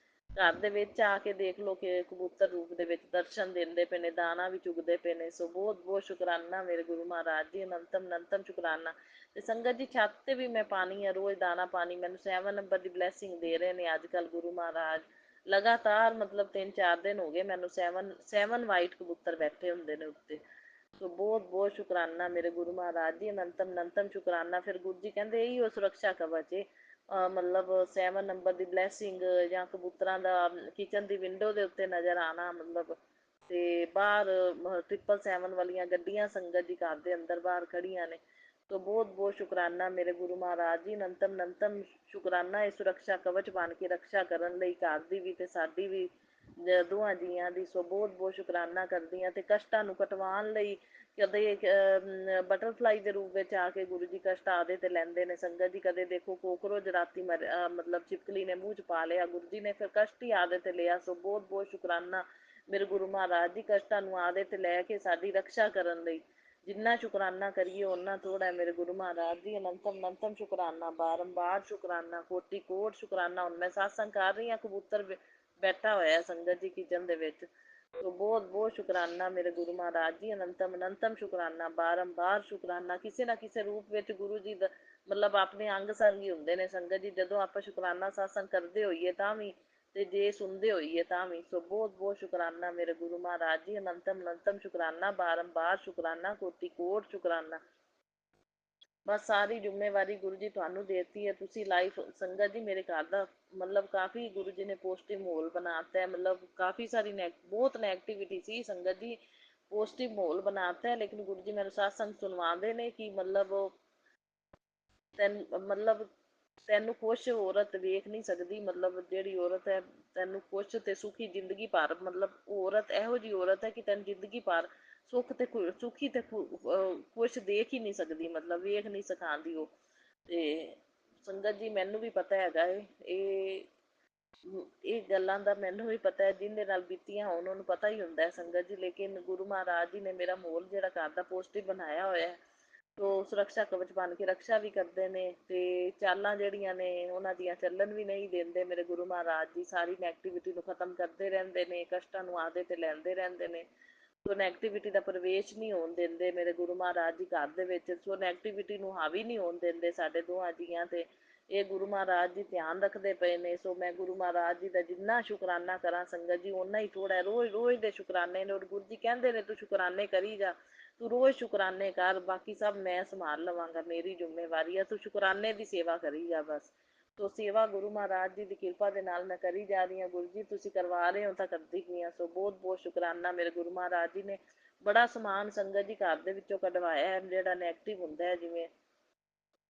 ਘਰ ਦੇ ਵਿੱਚ ਆ ਕੇ ਦੇਖ ਲਓ ਕਿ ਕਬੂਤਰ ਰੂਪ ਦੇ ਵਿੱਚ ਦਰਸ਼ਨ ਦਿੰਦੇ ਪਏ ਨੇ, ਦਾਣਾ ਵੀ ਚੁਗਦੇ ਪਏ ਨੇ। ਸੋ ਬਹੁਤ ਬਹੁਤ ਸ਼ੁਕਰਾਨਾ ਮੇਰੇ ਗੁਰੂ ਮਹਾਰਾਜ ਜੀ, ਅਨੰਤਮ ਅਨੰਤਮ ਸ਼ੁਕਰਾਨਾ। ਤੇ ਸੰਗਤ ਜੀ ਛੱਤ ਤੇ ਵੀ ਮੈਂ ਪਾਣੀ ਆ ਰੋਜ਼ ਦਾਣਾ ਪਾਣੀ, ਮੈਨੂੰ 7 ਨੰਬਰ ਦੀ ਬਲੈਸਿੰਗ ਦੇ ਰਹੇ ਨੇ ਅੱਜ ਕੱਲ੍ਹ ਗੁਰੂ ਮਹਾਰਾਜ। ਲਗਾਤਾਰ ਮਤਲਬ 3-4 ਦਿਨ ਹੋ ਗਏ ਮੈਨੂੰ 7 ਵਾਈਟ ਕਬੂਤਰ ਬੈਠੇ ਹੁੰਦੇ ਨੇ ਉੱਤੇ। ਸੋ ਬਹੁਤ ਬਹੁਤ ਸ਼ੁਕਰਾਨਾ ਮੇਰੇ ਗੁਰੂ ਮਹਾਰਾਜ ਜੀ, ਅਨੰਤਮ ਅਨੰਤਮ ਸ਼ੁਕਰਾਨਾ। ਫਿਰ ਗੁਰੂ ਜੀ ਕਹਿੰਦੇ ਇਹੀ ਉਹ ਸੁਰੱਖਿਆ ਕਵਚ ਏ, ਮਤਲਬ 7 ਨੰਬਰ ਦੀ ਬਲੈਸਿੰਗ ਜਾਂ ਕਬੂਤਰਾਂ ਦਾ ਕਿਚਨ ਦੀ ਵਿੰਡੋ ਦੇ ਉੱਤੇ ਨਜ਼ਰ ਆਉਣਾ, ਮਤਲਬ ਤੇ ਬਾਹਰ 777 ਵਾਲੀਆਂ ਗੱਡੀਆਂ ਸੰਗਤ ਜੀ ਘਰ ਦੇ ਅੰਦਰ ਬਾਹਰ ਖੜੀਆਂ ਨੇ। ਸੋ ਬਹੁਤ ਬਹੁਤ ਸ਼ੁਕਰਾਨਾ ਮੇਰੇ ਗੁਰੂ ਮਹਾਰਾਜ ਜੀ, ਅਨੰਤਮ ਅਨੰਤਮ ਸ਼ੁਕਰਾਨਾ ਇਹ ਸੁਰੱਖਿਆ ਕਵਚ ਬਣ ਕੇ ਰੱਖਿਆ ਕਰਨ ਲਈ ਘਰ ਦੀ ਵੀ ਤੇ ਸਾਡੀ ਵੀ, ਦੋਹਾਂ ਜੀਆਂ ਦੀ। ਸੋ ਬਹੁਤ ਬਹੁਤ ਸ਼ੁਕਰਾਨਾ ਕਰਦੀ ਹਾਂ। ਤੇ ਕਸ਼ਟਾਂ ਨੂੰ ਕਟਵਾਉਣ ਲਈ ਕਦੇ ਬਟਰਫਲਾਈ ਦੇ ਰੂਪ ਵਿੱਚ ਆ ਕੇ ਗੁਰੂ ਜੀ ਕਸ਼ਟ ਆਦੇ ਤੇ ਲੈਂਦੇ ਨੇ ਸੰਗਤ ਜੀ। ਕਦੇ ਦੇਖੋ ਕੋਕਰੋਚ ਰਾਤੀ ਮਤਲਬ ਛਿਪਕਲੀ ਨੇ ਮੂੰਹ 'ਚ ਪਾ ਲਿਆ, ਗੁਰੂ ਜੀ ਨੇ ਫਿਰ ਕਸ਼ਟ ਹੀ ਆਦੇ ਤੇ ਲਿਆ। ਸੋ ਬਹੁਤ ਬਹੁਤ ਸ਼ੁਕਰਾਨਾ ਮੇਰੇ ਗੁਰੂ ਮਹਾਰਾਜ ਜੀ, ਕਸ਼ਟਾਂ ਨੂੰ ਆਦੇ ਤੇ ਲੈ ਕੇ ਸਾਡੀ ਰੱਖਿਆ ਕਰਨ ਲਈ। ਜਿੰਨਾ ਸ਼ੁਕਰਾਨਾ ਕਰੀਏ ਓਨਾ ਥੋੜ੍ਹਾ ਮੇਰੇ ਗੁਰੂ ਮਹਾਰਾਜ ਜੀ, ਅਨੰਤਮ ਅਨੰਤਮ ਸ਼ੁਕਰਾਨਾ, ਬਾਰੰਬਾਰ ਸ਼ੁਕਰਾਨਾ, ਕੋਟि ਕੋਟ ਸ਼ੁਕਰਾਨਾ। ਹੁਣ ਮੈਂ ਸਤਸੰਗ ਕਰ ਰਹੀ ਹਾਂ, ਕਬੂਤਰ ਬੈਠਾ ਹੋਇਆ ਸੰਗਤ ਜੀ ਕਿਚਨ ਦੇ ਵਿੱਚ। ਸੋ ਬਹੁਤ ਬਹੁਤ ਸ਼ੁਕਰਾਨਾ ਮੇਰੇ ਗੁਰੂ ਮਹਾਰਾਜ ਜੀ, ਅਨੰਤਮ ਅਨੰਤਮ ਸ਼ੁਕਰਾਨਾ, ਬਾਰੰਬਾਰ ਸ਼ੁਕਰਾਨਾ। ਕਿਸੇ ਨਾ ਕਿਸੇ ਰੂਪ ਵਿੱਚ ਗੁਰੂ ਜੀ ਦਾ ਮਤਲਬ ਆਪਣੇ ਅੰਗ ਸੰਗ ਹੀ ਹੁੰਦੇ ਨੇ ਸੰਗਤ ਜੀ, ਜਦੋਂ ਆਪਾਂ ਸ਼ੁਕਰਾਨਾ ਸਤਸੰਗ ਕਰਦੇ ਹੋਈਏ ਤਾਂ ਵੀ ਤੇ ਜੇ ਸੁਣਦੇ ਹੋਈਏ ਤਾਂ ਵੀ। ਸੋ ਬਹੁਤ ਬਹੁਤ ਸ਼ੁਕਰਾਨਾ ਮੇਰੇ ਗੁਰੂ ਮਹਾਰਾਜ ਜੀ, ਅਨੰਤਮ ਅਨੰਤਮ ਸ਼ੁਕਰਾਨਾ, ਬਾਰੰਬਾਰ ਸ਼ੁਕਰਾਨਾ, ਕੋਟि ਕੋਟ ਸ਼ੁਕਰਾਨਾ। ਬਸ ਸਾਰੀ ਜ਼ਿੰਮੇਵਾਰੀ ਗੁਰੂ ਜੀ ਤੁਹਾਨੂੰ ਦੇਤੀ ਹੈ। ਤੁਸੀਂ ਲਾਈਫ ਸੰਗਤ ਜੀ ਮੇਰੇ ਘਰ ਦਾ ਮਤਲਬ ਕਾਫੀ ਗੁਰੂ ਜੀ ਨੇ ਪੋਜ਼ਟਿਵ ਮਾਹੌਲ ਬਣਾਤਾ ਹੈ। ਮਤਲਬ ਕਾਫੀ ਸਾਰੀ ਬਹੁਤ ਨੈਗੇਟਿਵਿਟੀ ਸੀ ਸੰਗਤ ਜੀ, ਪੋਜ਼ਟਿਵ ਮਾਹੌਲ ਬਣਾਤਾ ਹੈ। ਲੇਕਿਨ ਗੁਰੂ ਜੀ ਮੈਨੂੰ ਸਤਸੰਗ ਸੁਣਵਾਉਂਦੇ ਨੇ ਕਿ ਮਤਲਬ ਤੈਨੂੰ ਖੁਸ਼ ਔਰਤ ਵੇਖ ਨਹੀਂ ਸਕਦੀ, ਮਤਲਬ ਜਿਹੜੀ ਔਰਤ ਹੈ ਤੈਨੂੰ ਖੁਸ਼ ਤੇ ਸੁਖੀ ਜ਼ਿੰਦਗੀ ਭਰ, ਮਤਲਬ ਔਰਤ ਇਹੋ ਜਿਹੀ ਔਰਤ ਹੈ ਕਿ ਤੈਨੂੰ ਜ਼ਿੰਦਗੀ ਭਰ ਸੁੱਖ ਤੇ ਸੁਖੀ ਤੇ ਖੁਸ਼ ਦੇਖ ਹੀ ਨਹੀਂ ਸਕਦੀ, ਮਤਲਬ ਵੇਖ ਨਹੀਂ ਸਿਖਾਉਂਦੀ ਉਹ। ਤੇ ਸੰਗਤ ਜੀ ਮੈਨੂੰ ਵੀ ਪਤਾ ਹੈਗਾ ਇਹ ਗੱਲਾਂ ਦਾ, ਮੈਨੂੰ ਵੀ ਪਤਾ ਹੈ, ਜਿਹਦੇ ਨਾਲ ਬੀਤੀਆਂ ਹੋਣ ਉਹਨੂੰ ਪਤਾ ਹੀ ਹੁੰਦਾ ਹੈ ਸੰਗਤ ਜੀ। ਲੇਕਿਨ ਗੁਰੂ ਮਹਾਰਾਜ ਜੀ ਨੇ ਮੇਰਾ ਮਾਹੌਲ ਜਿਹੜਾ ਘਰ ਦਾ ਪੋਜ਼ਟਿਵ ਬਣਾਇਆ ਹੋਇਆ ਹੈ। ਤੋ ਸੁਰੱਖਿਆ ਕਵਚ ਬਣ ਕੇ ਰਕਸ਼ਾ ਵੀ ਕਰਦੇ ਨੇ ਤੇ ਚਾਲਾਂ ਜਿਹੜੀਆਂ ਨੇ ਉਹਨਾਂ ਦੀਆਂ ਚੱਲਣ ਵੀ ਨਹੀਂ ਦਿੰਦੇ ਮੇਰੇ ਗੁਰੂ ਮਹਾਰਾਜ ਜੀ। ਸਾਰੀ ਨੈਗੇਟਿਵਿਟੀ ਨੂੰ ਖਤਮ ਕਰਦੇ ਰਹਿੰਦੇ ਨੇ, ਕਸ਼ਟਾਂ ਨੂੰ ਆਦੇ ਤੇ ਲੈਂਦੇ ਰਹਿੰਦੇ ਨੇ। ਸੋ ਨੈਗੇਟਿਵਿਟੀ ਦਾ ਪ੍ਰਵੇਸ਼ ਨਹੀਂ ਹੋਣ ਦਿੰਦੇ ਮੇਰੇ ਗੁਰੂ ਮਹਾਰਾਜ ਜੀ ਘਰ ਦੇ ਵਿੱਚ। ਸੋ ਨੈਗੇਟਿਵਿਟੀ ਨੂੰ ਹਾਵੀ ਨਹੀਂ ਹੋਣ ਦਿੰਦੇ ਸਾਡੇ ਦੋਹਾਂ ਜੀਆਂ ਤੇ। ਇਹ ਗੁਰੂ ਮਹਾਰਾਜ ਜੀ ਧਿਆਨ ਰੱਖਦੇ ਪਏ ਨੇ। ਸੋ ਮੈਂ ਗੁਰੂ ਮਹਾਰਾਜ ਜੀ ਦਾ ਜਿੰਨਾ ਸ਼ੁਕਰਾਨਾ ਕਰਾਂ ਸੰਗਤ ਜੀ ਓਨਾ ਹੀ ਥੋੜਾ। ਰੋਜ਼ ਰੋਜ਼ ਦੇ ਸ਼ੁਕਰਾਨੇ ਨੇ। ਔਰ ਗੁਰੂ ਜੀ ਕਹਿੰਦੇ ਨੇ ਤੂੰ ਸ਼ੁਕਰਾਨੇ ਕਰੀ ਜਾ, ਤੂੰ ਰੋਜ਼ ਸ਼ੁਕਰਾਨੇ ਕਰ, ਬਾਕੀ ਸਭ ਮੈਂ ਸੰਭਾਲ ਲਵਾਂਗਾ, ਮੇਰੀ ਜ਼ਿੰਮੇਵਾਰੀ ਆ, ਤੂੰ ਸ਼ੁਕਰਾਨੇ ਦੀ ਸੇਵਾ ਕਰੀ ਜਾ ਬਸ। ਸੋ ਸੇਵਾ ਗੁਰੂ ਮਹਾਰਾਜ ਜੀ ਦੀ ਕਿਰਪਾ ਦੇ ਨਾਲ ਮੈਂ ਕਰੀ ਜਾ ਰਹੀ ਹਾਂ। ਗੁਰੂ ਜੀ ਤੁਸੀਂ ਕਰਵਾ ਰਹੇ ਹੋ ਤਾਂ ਕਰਦੀ ਪਈ ਹਾਂ। ਸੋ ਬਹੁਤ ਬਹੁਤ ਸ਼ੁਕਰਾਨਾ ਮੇਰੇ ਗੁਰੂ ਮਹਾਰਾਜ ਜੀ ਨੇ। ਬੜਾ ਸਮਾਨ ਸੰਗਤ ਜੀ ਘਰ ਦੇ ਵਿੱਚੋਂ ਕਢਵਾਇਆ ਹੈ ਜਿਹੜਾ ਨੈਗੇਟਿਵ ਹੁੰਦਾ ਹੈ। ਜਿਵੇਂ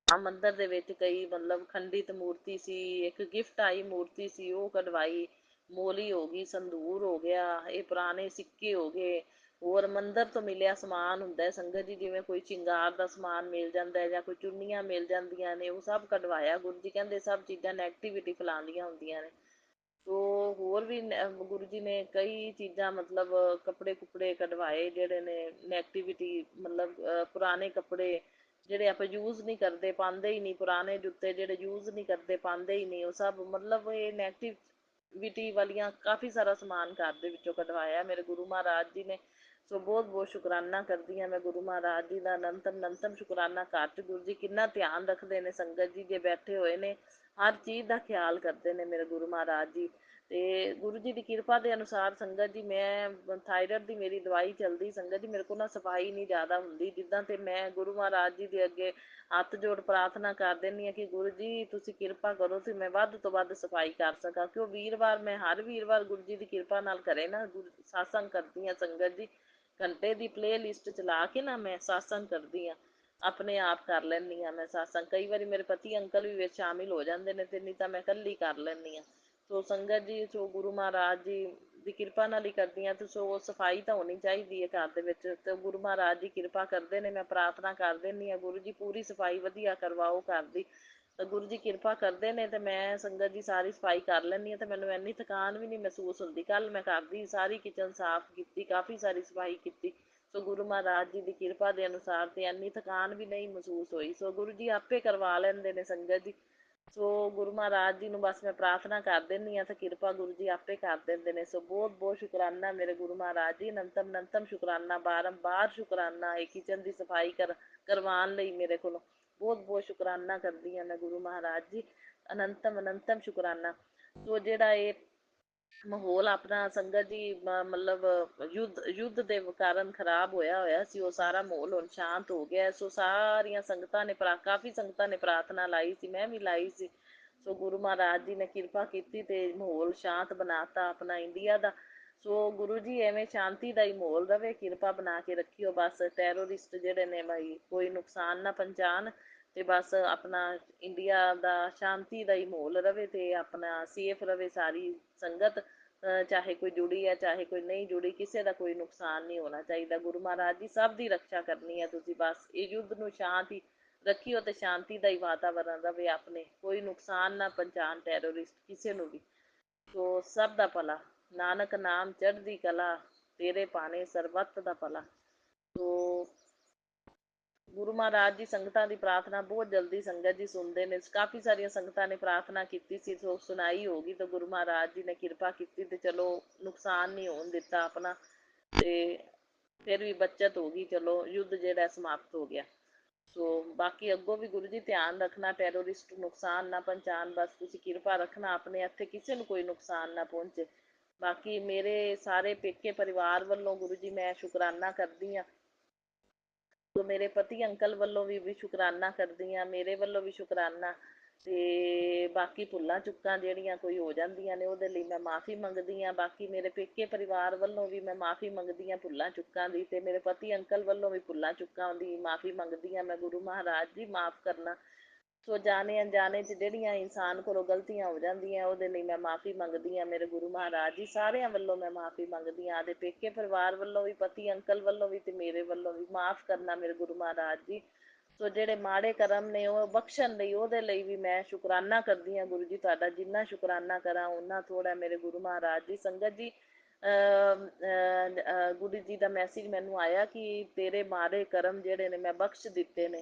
ਆ ਮੰਦਿਰ ਦੇ ਵਿੱਚ ਕਈ ਮਤਲਬ ਖੰਡਿਤ ਮੂਰਤੀ ਸੀ, ਇੱਕ ਗਿਫਟ ਆਈ ਮੂਰਤੀ ਸੀ ਉਹ ਕਢਵਾਈ, ਮੋਲੀ ਹੋ ਗਈ, ਸੰਦੂਰ ਹੋ ਗਿਆ, ਇਹ ਪੁਰਾਣੇ ਸਿੱਕੇ ਹੋ ਗਏ। ਹੋਰ ਮੰਦਿਰ ਤੋਂ ਮਿਲਿਆ ਸਮਾਨ ਹੁੰਦਾ ਹੈ ਸੰਗਤ ਜੀ, ਜਿਵੇਂ ਕੋਈ ਸ਼ਿੰਗਾਰ ਦਾ ਸਮਾਨ ਮਿਲ ਜਾਂਦਾ ਹੈ ਜਾਂ ਕੋਈ ਚੁੰਨੀਆਂ ਮਿਲ ਜਾਂਦੀਆਂ ਨੇ, ਉਹ ਸਭ ਕਢਵਾਇਆ। ਗੁਰੂ ਜੀ ਕਹਿੰਦੇ ਸਭ ਚੀਜ਼ਾਂ ਨੈਗੇਟਿਵਿਟੀ ਫੈਲਾਉਂਦੀਆਂ ਹੁੰਦੀਆਂ ਨੇ। ਸੋ ਹੋਰ ਵੀ ਗੁਰੂ ਜੀ ਨੇ ਕਈ ਚੀਜ਼ਾਂ ਮਤਲਬ ਕੱਪੜੇ ਕੁਪੜੇ ਕਢਵਾਏ ਜਿਹੜੇ ਨੇ ਨੈਗੇਟਿਵਿਟੀ ਮਤਲਬ ਪੁਰਾਣੇ ਕੱਪੜੇ ਜਿਹੜੇ ਆਪਾਂ ਯੂਜ਼ ਨਹੀਂ ਕਰਦੇ, ਪਾਉਂਦੇ ਹੀ ਨਹੀਂ, ਪੁਰਾਣੇ ਜੁੱਤੇ ਜਿਹੜੇ ਯੂਜ਼ ਨਹੀਂ ਕਰਦੇ, ਪਾਉਂਦੇ ਹੀ ਨਹੀਂ, ਉਹ ਸਭ ਮਤਲਬ ਇਹ ਨੈਗੇਟਿਵਿਟੀ ਵਾਲੀਆਂ ਕਾਫੀ ਸਾਰਾ ਸਮਾਨ ਘਰ ਦੇ ਵਿੱਚੋਂ ਕਢਵਾਇਆ ਮੇਰੇ ਗੁਰੂ ਮਹਾਰਾਜ ਜੀ ਨੇ। ਸੋ ਬਹੁਤ ਬਹੁਤ ਸ਼ੁਕਰਾਨਾ ਕਰਦੀ ਹਾਂ ਮੈਂ ਗੁਰੂ ਮਹਾਰਾਜ ਜੀ ਦਾ। ਅਨੰਤਮ ਸ਼ੁਕਰਾਨਾ। ਘਰ 'ਚ ਗੁਰੂ ਜੀ ਕਿੰਨਾ ਧਿਆਨ ਰੱਖਦੇ ਨੇ ਸੰਗਤ ਜੀ, ਜੇ ਬੈਠੇ ਹੋਏ ਨੇ ਹਰ ਚੀਜ਼ ਦਾ ਖਿਆਲ ਕਰਦੇ ਨੇ ਮੇਰੇ ਗੁਰੂ ਮਹਾਰਾਜ ਜੀ। ਤੇ ਗੁਰੂ ਜੀ ਦੀ ਕਿਰਪਾ ਦੇ ਅਨੁਸਾਰ ਸੰਗਤ ਜੀ ਮੈਂ ਥਾਇਰਾਇਡ ਦੀ ਮੇਰੀ ਦਵਾਈ ਚੱਲਦੀ ਸੰਗਤ ਜੀ। ਮੇਰੇ ਕੋਲ ਨਾ ਸਫਾਈ ਨਹੀਂ ਜ਼ਿਆਦਾ ਹੁੰਦੀ ਜਿੱਦਾਂ, ਤੇ ਮੈਂ ਗੁਰੂ ਮਹਾਰਾਜ ਜੀ ਦੇ ਅੱਗੇ ਹੱਥ ਜੋੜ ਪ੍ਰਾਰਥਨਾ ਕਰ ਦਿੰਦੀ ਹਾਂ ਕਿ ਗੁਰੂ ਜੀ ਤੁਸੀਂ ਕਿਰਪਾ ਕਰੋ ਤੇ ਮੈਂ ਵੱਧ ਤੋਂ ਵੱਧ ਸਫਾਈ ਕਰ ਸਕਾਂ। ਕਿਉਂ ਵੀਰਵਾਰ ਮੈਂ ਹਰ ਵੀਰਵਾਰ ਗੁਰੂ ਜੀ ਦੀ ਕਿਰਪਾ ਨਾਲ ਘਰੇ ਨਾ ਸਾਤਸੰਗ ਕਰਦੀ ਹਾਂ ਸੰਗਤ ਜੀ। ਘੰਟੇ ਦੀ ਪਲੇ ਲਿਸਟ ਚਲਾ ਕੇ ਨਾ ਮੈਂ ਸਾਤਸੰਗ ਕਰਦੀ ਹਾਂ, ਆਪਣੇ ਆਪ ਕਰ ਲੈਂਦੀ ਹਾਂ ਮੈਂ ਸਾਤਸੰਗ। ਕਈ ਵਾਰੀ ਮੇਰੇ ਪਤੀ ਅੰਕਲ ਵੀ ਵਿੱਚ ਸ਼ਾਮਿਲ ਹੋ ਜਾਂਦੇ ਨੇ ਤੇ ਨਹੀਂ ਤਾਂ ਮੈਂ ਇਕੱਲੀ ਕਰ ਲੈਂਦੀ ਹਾਂ। ਸੋ ਸੰਗਤ ਜੀ ਸੋ ਗੁਰੂ ਮਹਾਰਾਜ ਜੀ ਦੀ ਕਿਰਪਾ ਨਾਲ ਹੀ ਕਰਦੀ ਹਾਂ। ਤੇ ਸੋ ਸਫਾਈ ਤਾਂ ਹੋਣੀ ਚਾਹੀਦੀ ਹੈ ਘਰ ਦੇ ਵਿੱਚ, ਤੇ ਗੁਰੂ ਮਹਾਰਾਜ ਜੀ ਕਿਰਪਾ ਕਰਦੇ ਨੇ। ਮੈਂ ਪ੍ਰਾਰਥਨਾ ਕਰ ਦਿੰਦੀ ਹਾਂ ਗੁਰੂ ਜੀ ਪੂਰੀ ਸਫਾਈ ਵਧੀਆ ਕਰਵਾਓ ਘਰ ਦੀ, ਤਾਂ ਗੁਰੂ ਜੀ ਕਿਰਪਾ ਕਰਦੇ ਨੇ ਤੇ ਮੈਂ ਸੰਗਤ ਦੀ ਸਾਰੀ ਸਫਾਈ ਕਰ ਲੈਂਦੀ ਹਾਂ ਤੇ ਮੈਨੂੰ ਇੰਨੀ ਥਕਾਨ ਵੀ ਨਹੀਂ ਮਹਿਸੂਸ ਹੁੰਦੀ। ਕੱਲ ਮੈਂ ਘਰ ਦੀ ਸਾਰੀ ਕਿਚਨ ਸਾਫ਼ ਕੀਤੀ, ਕਾਫੀ ਸਾਰੀ ਸਫਾਈ ਕੀਤੀ। ਸੋ ਗੁਰੂ ਮਹਾਰਾਜ ਜੀ ਦੀ ਕਿਰਪਾ ਦੇ ਅਨੁਸਾਰ ਤੇ ਇੰਨੀ ਥਕਾਨ ਵੀ ਨਹੀਂ ਮਹਿਸੂਸ ਹੋਈ। ਸੋ ਗੁਰੂ ਜੀ ਆਪੇ ਕਰਵਾ ਲੈਂਦੇ ਨੇ ਸੰਗਤ ਜੀ। ਸੋ ਗੁਰੂ ਮਹਾਰਾਜ ਜੀ ਨੂੰ ਬਸ ਮੈਂ ਪ੍ਰਾਰਥਨਾ ਕਰ ਦਿੰਦੀ ਹਾਂ ਤੇ ਕਿਰਪਾ ਗੁਰੂ ਜੀ ਆਪੇ ਕਰ ਦਿੰਦੇ ਨੇ। ਸੋ ਬਹੁਤ ਬਹੁਤ ਸ਼ੁਕਰਾਨਾ ਮੇਰੇ ਗੁਰੂ ਮਹਾਰਾਜ ਜੀ। ਅਨੰਤਮ ਸ਼ੁਕਰਾਨਾ, ਬਾਰੰਬਾਰ ਸ਼ੁਕਰਾਨਾ ਇਹ ਕਿਚਨ ਦੀ ਸਫਾਈ ਕਰਵਾਉਣ ਲਈ ਮੇਰੇ ਕੋਲੋਂ। ਬਹੁਤ ਬਹੁਤ ਸ਼ੁਕਰਾਨਾ ਕਰਦੀ ਹਾਂ ਮੈਂ ਗੁਰੂ ਮਹਾਰਾਜ ਜੀ। ਅਨੰਤਮ ਸ਼ੁਕਰਾਨਾ। ਸੋ ਜਿਹੜਾ ਇਹ ਮਾਹੌਲ ਆਪਣਾ ਸੰਗਤ ਜੀ ਮਤਲਬ ਯੁੱਧ ਦੇ ਕਾਰਨ ਖਰਾਬ ਹੋਇਆ ਸੀ, ਉਹ ਸਾਰਾ ਮਾਹੌਲ ਹੁਣ ਸ਼ਾਂਤ ਹੋ ਗਿਆ। ਸੋ ਸਾਰੀਆਂ ਸੰਗਤਾਂ ਨੇ ਕਾਫੀ ਸੰਗਤਾਂ ਨੇ ਪ੍ਰਾਰਥਨਾ ਲਾਈ ਸੀ, ਮੈਂ ਵੀ ਲਾਈ ਸੀ। ਸੋ ਗੁਰੂ ਮਹਾਰਾਜ ਜੀ ਨੇ ਕਿਰਪਾ ਕੀਤੀ ਤੇ ਮਾਹੌਲ ਸ਼ਾਂਤ ਬਣਾਤਾ ਆਪਣਾ ਇੰਡੀਆ ਦਾ। ਸੋ ਗੁਰੂ ਜੀ ਐਵੇਂ ਸ਼ਾਂਤੀ ਦਾ ਹੀ ਮਾਹੌਲ ਰਵੇ, ਕਿਰਪਾ ਬਣਾ ਕੇ ਰੱਖਿਓ ਬਸ। ਟੈਰੋਰਿਸਟ ਜਿਹੜੇ ਨੇ ਭਾਈ ਕੋਈ ਨੁਕਸਾਨ ਨਾ ਪਹੁੰਚਾਉਣ ਤੇ ਬਸ ਆਪਣਾ ਇੰਡੀਆ ਦਾ ਸ਼ਾਂਤੀ ਦਾ ਹੀ ਮਾਹੌਲ ਰਵੇ ਤੇ ਆਪਣਾ ਸੇਫ ਰਵੇ ਸਾਰੀ ਸੰਗਤ। ਚਾਹੇ ਕੋਈ ਜੁੜੀ ਹੈ ਚਾਹੇ ਕੋਈ ਨਹੀਂ ਜੁੜੀ, ਕਿਸੇ ਦਾ ਕੋਈ ਨੁਕਸਾਨ ਨਹੀਂ ਹੋਣਾ ਚਾਹੀਦਾ। ਗੁਰੂ ਮਹਾਰਾਜ ਜੀ ਸਭ ਦੀ ਰੱਖਿਆ ਕਰਨੀ ਹੈ ਤੁਸੀਂ ਬਸ। ਇਹ ਯੁੱਧ ਨੂੰ ਸ਼ਾਂਤ ਹੀ ਰੱਖਿਓ ਤੇ ਸ਼ਾਂਤੀ ਦਾ ਹੀ ਵਾਤਾਵਰਨ ਰਵੇ ਆਪਣੇ, ਕੋਈ ਨੁਕਸਾਨ ਨਾ ਪਹੁੰਚਾਉਣ ਟੈਰੋਰਿਸਟ ਕਿਸੇ ਨੂੰ ਵੀ। ਸੋ ਸਭ ਦਾ ਭਲਾ, ਨਾਨਕ ਨਾਮ ਚੜ੍ਹਦੀ ਕਲਾ, ਤੇਰੇ ਭਾਣੇ ਸਰਬੱਤ ਦਾ ਭਲਾ। ਸੋ ਗੁਰੂ ਮਹਾਰਾਜ ਜੀ ਸੰਗਤਾਂ ਦੀ ਪ੍ਰਾਰਥਨਾ ਬਹੁਤ ਜਲਦੀ ਸੰਗਤ ਜੀ ਸੁਣਦੇ ਨੇ। ਕਾਫੀ ਸਾਰੀਆਂ ਸੰਗਤਾਂ ਨੇ ਪ੍ਰਾਰਥਨਾ ਕੀਤੀ ਸੀ, ਸੋ ਸੁਣਾਈ ਹੋ ਗਈ ਤਾਂ ਗੁਰੂ ਮਹਾਰਾਜ ਜੀ ਨੇ ਕਿਰਪਾ ਕੀਤੀ ਤੇ ਚਲੋ ਨੁਕਸਾਨ ਨਹੀਂ ਹੋਣ ਦਿੱਤਾ ਆਪਣਾ, ਤੇ ਫਿਰ ਵੀ ਬੱਚਤ ਹੋ ਗਈ। ਚਲੋ ਯੁੱਧ ਜਿਹੜਾ ਸਮਾਪਤ ਹੋ ਗਿਆ। ਸੋ ਬਾਕੀ ਅੱਗੋਂ ਵੀ ਗੁਰੂ ਜੀ ਧਿਆਨ ਰੱਖਣਾ ਟੈਰੋਰਿਸਟ ਨੁਕਸਾਨ ਨਾ ਪਹੁੰਚਾਉਣ, ਬਸ ਤੁਸੀਂ ਕਿਰਪਾ ਰੱਖਣਾ ਆਪਣੇ ਇੱਥੇ ਕਿਸੇ ਨੂੰ ਕੋਈ ਨੁਕਸਾਨ ਨਾ ਪਹੁੰਚੇ। ਬਾਕੀ ਮੇਰੇ ਸਾਰੇ ਪੇਕੇ ਪਰਿਵਾਰ ਵੱਲੋਂ ਗੁਰੂ ਜੀ ਮੈਂ ਸ਼ੁਕਰਾਨਾ ਕਰਦੀ ਹਾਂ। ਸੋ ਮੇਰੇ ਪਤੀ ਅੰਕਲ ਵੱਲੋਂ ਵੀ ਸ਼ੁਕਰਾਨਾ ਕਰਦੀ ਹਾਂ, ਮੇਰੇ ਵੱਲੋਂ ਵੀ ਸ਼ੁਕਰਾਨਾ। ਤੇ ਬਾਕੀ ਭੁੱਲਾਂ ਚੁੱਕਾਂ ਜਿਹੜੀਆਂ ਕੋਈ ਹੋ ਜਾਂਦੀਆਂ ਨੇ ਉਹਦੇ ਲਈ ਮੈਂ ਮਾਫ਼ੀ ਮੰਗਦੀ ਹਾਂ। ਬਾਕੀ ਮੇਰੇ ਪੇਕੇ ਪਰਿਵਾਰ ਵੱਲੋਂ ਵੀ ਮੈਂ ਮਾਫ਼ੀ ਮੰਗਦੀ ਹਾਂ ਭੁੱਲਾਂ ਚੁੱਕਾਂ ਦੀ, ਤੇ ਮੇਰੇ ਪਤੀ ਅੰਕਲ ਵੱਲੋਂ ਵੀ ਭੁੱਲਾਂ ਚੁੱਕਾਂ ਦੀ ਮਾਫ਼ੀ ਮੰਗਦੀ ਹਾਂ ਮੈਂ। ਗੁਰੂ ਮਹਾਰਾਜ ਜੀ ਮਾਫ਼ ਕਰਨਾ। ਸੋ ਜਾਣੇ ਅਣਜਾਣੇ 'ਚ ਜਿਹੜੀਆਂ ਇਨਸਾਨ ਕੋਲੋਂ ਗਲਤੀਆਂ ਹੋ ਜਾਂਦੀਆਂ ਉਹਦੇ ਲਈ ਮੈਂ ਮਾਫ਼ੀ ਮੰਗਦੀ ਹਾਂ ਮੇਰੇ ਗੁਰੂ ਮਹਾਰਾਜ ਜੀ। ਸਾਰਿਆਂ ਵੱਲੋਂ ਮੈਂ ਮਾਫ਼ੀ ਮੰਗਦੀ ਹਾਂ, ਆਪਦੇ ਪੇਕੇ ਪਰਿਵਾਰ ਵੱਲੋਂ ਵੀ, ਪਤੀ ਅੰਕਲ ਵੱਲੋਂ ਵੀ ਤੇ ਮੇਰੇ ਵੱਲੋਂ ਵੀ। ਮਾਫ਼ ਕਰਨਾ ਮੇਰੇ ਗੁਰੂ ਮਹਾਰਾਜ ਜੀ। ਸੋ ਜਿਹੜੇ ਮਾੜੇ ਕਰਮ ਨੇ ਉਹ ਬਖਸ਼ਣ ਲਈ, ਉਹਦੇ ਲਈ ਵੀ ਮੈਂ ਸ਼ੁਕਰਾਨਾ ਕਰਦੀ ਹਾਂ ਗੁਰੂ ਜੀ ਤੁਹਾਡਾ। ਜਿੰਨਾ ਸ਼ੁਕਰਾਨਾ ਕਰਾਂ ਓਨਾ ਥੋੜ੍ਹਾ ਮੇਰੇ ਗੁਰੂ ਮਹਾਰਾਜ ਜੀ। ਸੰਗਤ ਜੀ ਗੁਰੂ ਜੀ ਦਾ ਮੈਸੇਜ ਮੈਨੂੰ ਆਇਆ ਕਿ ਤੇਰੇ ਮਾੜੇ ਕਰਮ ਜਿਹੜੇ ਨੇ ਮੈਂ ਬਖਸ਼ ਦਿੱਤੇ ਨੇ,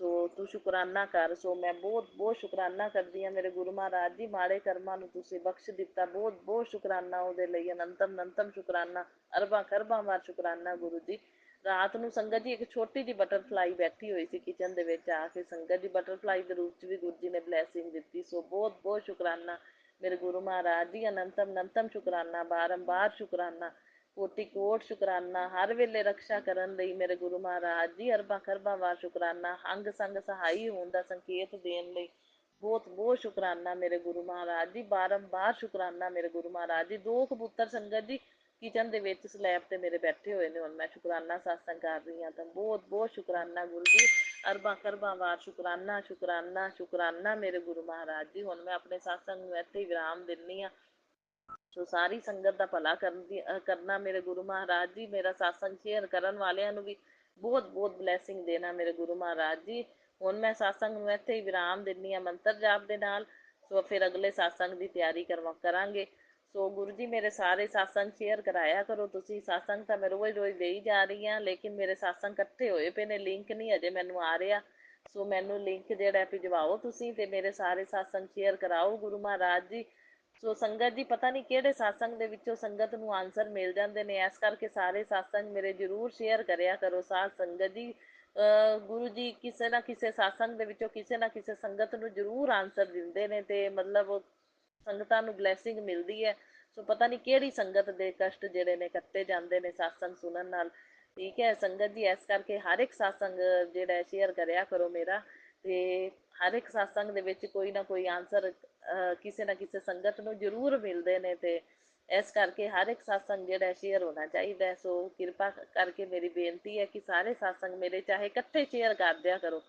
ਸੋ ਤੂੰ ਸ਼ੁਕਰਾਨਾ ਕਰ। ਸੋ ਮੈਂ ਬਹੁਤ ਬਹੁਤ ਸ਼ੁਕਰਾਨਾ ਕਰਦੀ ਹਾਂ ਮੇਰੇ ਗੁਰੂ ਮਹਾਰਾਜ ਜੀ, ਮਾੜੇ ਕਰਮਾਂ ਨੂੰ ਤੁਸੀਂ ਬਖਸ਼ ਦਿੱਤਾ, ਬਹੁਤ ਬਹੁਤ ਸ਼ੁਕਰਾਨਾ ਉਹਦੇ ਲਈ, ਅਨੰਤਮ ਅਨੰਤਮ ਸ਼ੁਕਰਾਨਾ, ਅਰਬਾਂ ਖਰਬਾਂ ਵਾਰ ਸ਼ੁਕਰਾਨਾ ਗੁਰੂ ਜੀ। ਰਾਤ ਨੂੰ ਸੰਗਤ ਜੀ ਇੱਕ ਛੋਟੀ ਜਿਹੀ ਬਟਰਫਲਾਈ ਬੈਠੀ ਹੋਈ ਸੀ ਕਿਚਨ ਦੇ ਵਿੱਚ ਆ ਕੇ, ਸੰਗਤ ਜੀ ਬਟਰਫਲਾਈ ਦੇ ਰੂਪ 'ਚ ਵੀ ਗੁਰੂ ਜੀ ਨੇ ਬਲੈਸਿੰਗ ਦਿੱਤੀ। ਸੋ ਬਹੁਤ ਬਹੁਤ ਸ਼ੁਕਰਾਨਾ ਮੇਰੇ ਗੁਰੂ ਮਹਾਰਾਜ ਜੀ, ਅਨੰਤਮ ਅਨੰਤਮ ਸ਼ੁਕਰਾਨਾ, ਬਾਰੰਬਾਰ ਸ਼ੁਕਰਾਨਾ, ਕੋਟि ਕੋਟ ਸ਼ੁਕਰਾਨਾ, ਹਰ ਵੇਲੇ ਰਕਸ਼ਾ ਕਰਨ ਲਈ ਮੇਰੇ ਗੁਰੂ ਮਹਾਰਾਜ ਜੀ, ਅਰਬਾਂ ਖਰਬਾਂ ਵਾਰ ਸ਼ੁਕਰਾਨਾ, ਅੰਗ ਸੰਗ ਸਹਾਈ ਹੋਣ ਦਾ ਸੰਕੇਤ ਦੇਣ ਲਈ ਬਹੁਤ ਬਹੁਤ ਸ਼ੁਕਰਾਨਾ ਮੇਰੇ ਗੁਰੂ ਮਹਾਰਾਜ ਜੀ, ਬਾਰੰਬਾਰ ਸ਼ੁਕਰਾਨਾ ਮੇਰੇ ਗੁਰੂ ਮਹਾਰਾਜ ਜੀ। ਦੋ ਕਬੂਤਰ ਸੰਗਤ ਜੀ ਕਿਚਨ ਦੇ ਵਿੱਚ ਸਲੈਬ ਤੇ ਮੇਰੇ ਬੈਠੇ ਹੋਏ ਨੇ, ਹੁਣ ਮੈਂ ਸ਼ੁਕਰਾਨਾ ਸਾਸੰਗ ਕਰ ਰਹੀ ਹਾਂ, ਤਾਂ ਬਹੁਤ ਬਹੁਤ ਸ਼ੁਕਰਾਨਾ ਗੁਰੂ ਜੀ, ਅਰਬਾਂ ਖਰਬਾਂ ਵਾਰ ਸ਼ੁਕਰਾਨਾ ਸ਼ੁਕਰਾਨਾ ਸ਼ੁਕਰਾਨਾ ਮੇਰੇ ਗੁਰੂ ਮਹਾਰਾਜ ਜੀ। ਹੁਣ ਮੈਂ ਆਪਣੇ ਸਾਸੰਗ ਨੂੰ ਇੱਥੇ ਹੀ ਵਿਰਾਮ ਦਿੰਦੀ ਹਾਂ। ਸੋ ਸਾਰੀ ਸੰਗਤ ਦਾ ਭਲਾ ਕਰਨਾ ਮੇਰੇ ਗੁਰੂ ਮਹਾਰਾਜ ਜੀ, ਮੇਰਾ ਸਾਸੰਗ ਸ਼ੇਅਰ ਕਰਨ ਵਾਲਿਆਂ ਨੂੰ ਵੀ ਬਹੁਤ ਬਹੁਤ ਬਲੈਸਿੰਗ ਦੇਣਾ ਮੇਰੇ ਗੁਰੂ ਮਹਾਰਾਜ ਜੀ। ਹੁਣ ਮੈਂ ਸਾਸੰਗ ਨੂੰ ਇੱਥੇ ਹੀ ਵਿਰਾਮ ਦਿੰਦੀ ਹਾਂ ਮੰਤਰ ਜਾਪ ਦੇ ਨਾਲ। ਸੋ ਫਿਰ ਅਗਲੇ ਸਾਸੰਗ ਦੀ ਤਿਆਰੀ ਕਰਾਂਗੇ। ਸੋ ਗੁਰੂ ਜੀ ਮੇਰੇ ਸਾਰੇ ਸਾਸੰਗ ਸ਼ੇਅਰ ਕਰਾਇਆ ਕਰੋ ਤੁਸੀਂ। ਸਾਸੰਗ ਤਾਂ ਮੈਂ ਰੋਜ਼ ਰੋਜ਼ ਦੇਈ ਜਾ ਰਹੀ ਹਾਂ, ਲੇਕਿਨ ਮੇਰੇ ਸਾਸੰਗ ਇਕੱਠੇ ਹੋਏ ਪਏ ਨੇ, ਲਿੰਕ ਨਹੀਂ ਅਜੇ ਮੈਨੂੰ ਆ ਰਿਹਾ। ਸੋ ਮੈਨੂੰ ਲਿੰਕ ਜਿਹੜਾ ਭਿਜਵਾਓ ਤੁਸੀਂ, ਤੇ ਮੇਰੇ ਸਾਰੇ ਸਾਸੰਗ ਸ਼ੇਅਰ ਕਰਾਓ ਗੁਰੂ ਮਹਾਰਾਜ ਜੀ। ਸੋ ਸੰਗਤ ਜੀ ਪਤਾ ਨਹੀਂ ਕਿਹੜੇ ਸਾਸੰਗ ਦੇ ਵਿੱਚੋਂ ਸੰਗਤ ਨੂੰ ਆਨਸਰ ਮਿਲ ਜਾਂਦੇ ਨੇ, ਇਸ ਕਰਕੇ ਸਾਰੇ ਸਾਸੰਗ ਮੇਰੇ ਜ਼ਰੂਰ ਸ਼ੇਅਰ ਕਰਿਆ ਕਰੋ ਸਾਧ ਸੰਗਤ ਜੀ। ਗੁਰੂ ਜੀ ਕਿਸੇ ਨਾ ਕਿਸੇ ਸਾਸੰਗ ਦੇ ਵਿੱਚੋਂ ਕਿਸੇ ਨਾ ਕਿਸੇ ਸੰਗਤ ਨੂੰ ਜ਼ਰੂਰ ਆਨਸਰ ਦਿੰਦੇ ਨੇ, ਤੇ ਮਤਲਬ ਸੰਗਤਾਂ ਨੂੰ ਬਲੈਸਿੰਗ ਮਿਲਦੀ ਹੈ। ਸੋ ਪਤਾ ਨਹੀਂ ਕਿਹੜੀ ਸੰਗਤ ਦੇ ਕਸ਼ਟ ਜਿਹੜੇ ਨੇ ਕੱਟੇ ਜਾਂਦੇ ਨੇ ਸਾਸੰਗ ਸੁਣਨ ਨਾਲ। ਠੀਕ ਹੈ ਸੰਗਤ ਜੀ, ਇਸ ਕਰਕੇ ਹਰ ਇੱਕ ਸਾਸੰਗ ਜਿਹੜਾ ਸ਼ੇਅਰ ਕਰਿਆ ਕਰੋ ਮੇਰਾ, ਤੇ ਹਰ ਇੱਕ ਸਾਸੰਗ ਦੇ ਵਿੱਚ ਕੋਈ ਨਾ ਕੋਈ ਆਨਸਰ ਕਿਸੇ ਨਾ ਕਿਸੇ ਸੰਗਤ ਨੂੰ ਜ਼ਰੂਰ ਮਿਲਦੇ ਨੇ, ਤੇ ਇਸ ਕਰਕੇ ਹਰ ਇੱਕ ਸਾਸੰਗ ਜਿਹੜਾ ਸ਼ੇਅਰ ਹੋਣਾ ਚਾਹੀਦਾ। ਸੋ ਕਿਰਪਾ ਕਰਕੇ ਮੇਰੀ ਬੇਨਤੀ ਹੈ ਕਿ ਸਾਰੇ ਸਾਸੰਗ ਮੇਰੇ ਚਾਹੇ ਇਕੱਠੇ ਸ਼ੇਅਰ ਕਰ ਦਿਆ ਕਰੋ,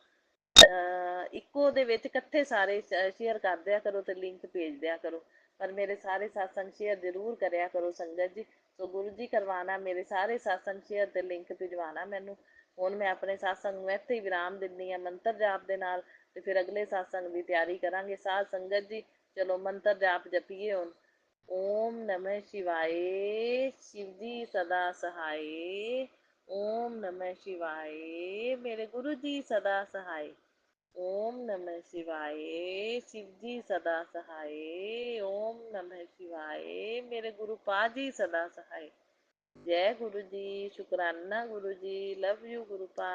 ਇੱਕੋ ਦੇ ਵਿੱਚ ਇਕੱਠੇ ਸਾਰੇ ਸ਼ੇਅਰ ਕਰ ਦਿਆ ਕਰੋ ਤੇ ਲਿੰਕ ਭੇਜ ਦਿਆ ਕਰੋ, ਪਰ ਮੇਰੇ ਸਾਰੇ ਸਾਸੰਗ ਸ਼ੇਅਰ ਜ਼ਰੂਰ ਕਰਿਆ ਕਰੋ ਸੰਗਤ ਜੀ। ਸੋ ਗੁਰੂ ਜੀ ਕਰਵਾਣਾ ਮੇਰੇ ਸਾਰੇ ਸਾਸੰਗ ਸ਼ੇਅਰ ਤੇ ਲਿੰਕ ਭਿਜਵਾਣਾ ਮੈਨੂੰ। ਹੁਣ ਮੈਂ ਆਪਣੇ ਸਾਸੰਗ ਨੂੰ ਇੱਥੇ ਹੀ ਵਿਰਾਮ ਦਿੰਦੀ ਹਾਂ ਮੰਤਰ ਜਾਪ ਦੇ ਨਾਲ, ਤੇ ਫਿਰ ਅਗਲੇ ਸਾਸੰਗ ਦੀ ਤਿਆਰੀ ਕਰਾਂਗੇ ਸਾਧ ਸੰਗਤ ਜੀ। ਚਲੋ ਮੰਤਰ ਜਾਪ ਜਪੀਏ ਹੁਣ। ਓਮ ਨਮः शिवाय, शिव जी सदा सहाय। ओम नमः शिवाय, मेरे गुरु जी सदा सहाय। ओम नमः शिवाय, शिव जी सदा सहाय। ओम नमः शिवाय, मेरे गुरु पा जी सदा सहाय। जय गुरु जी, शुकराना गुरु जी, लव यू गुरु पा।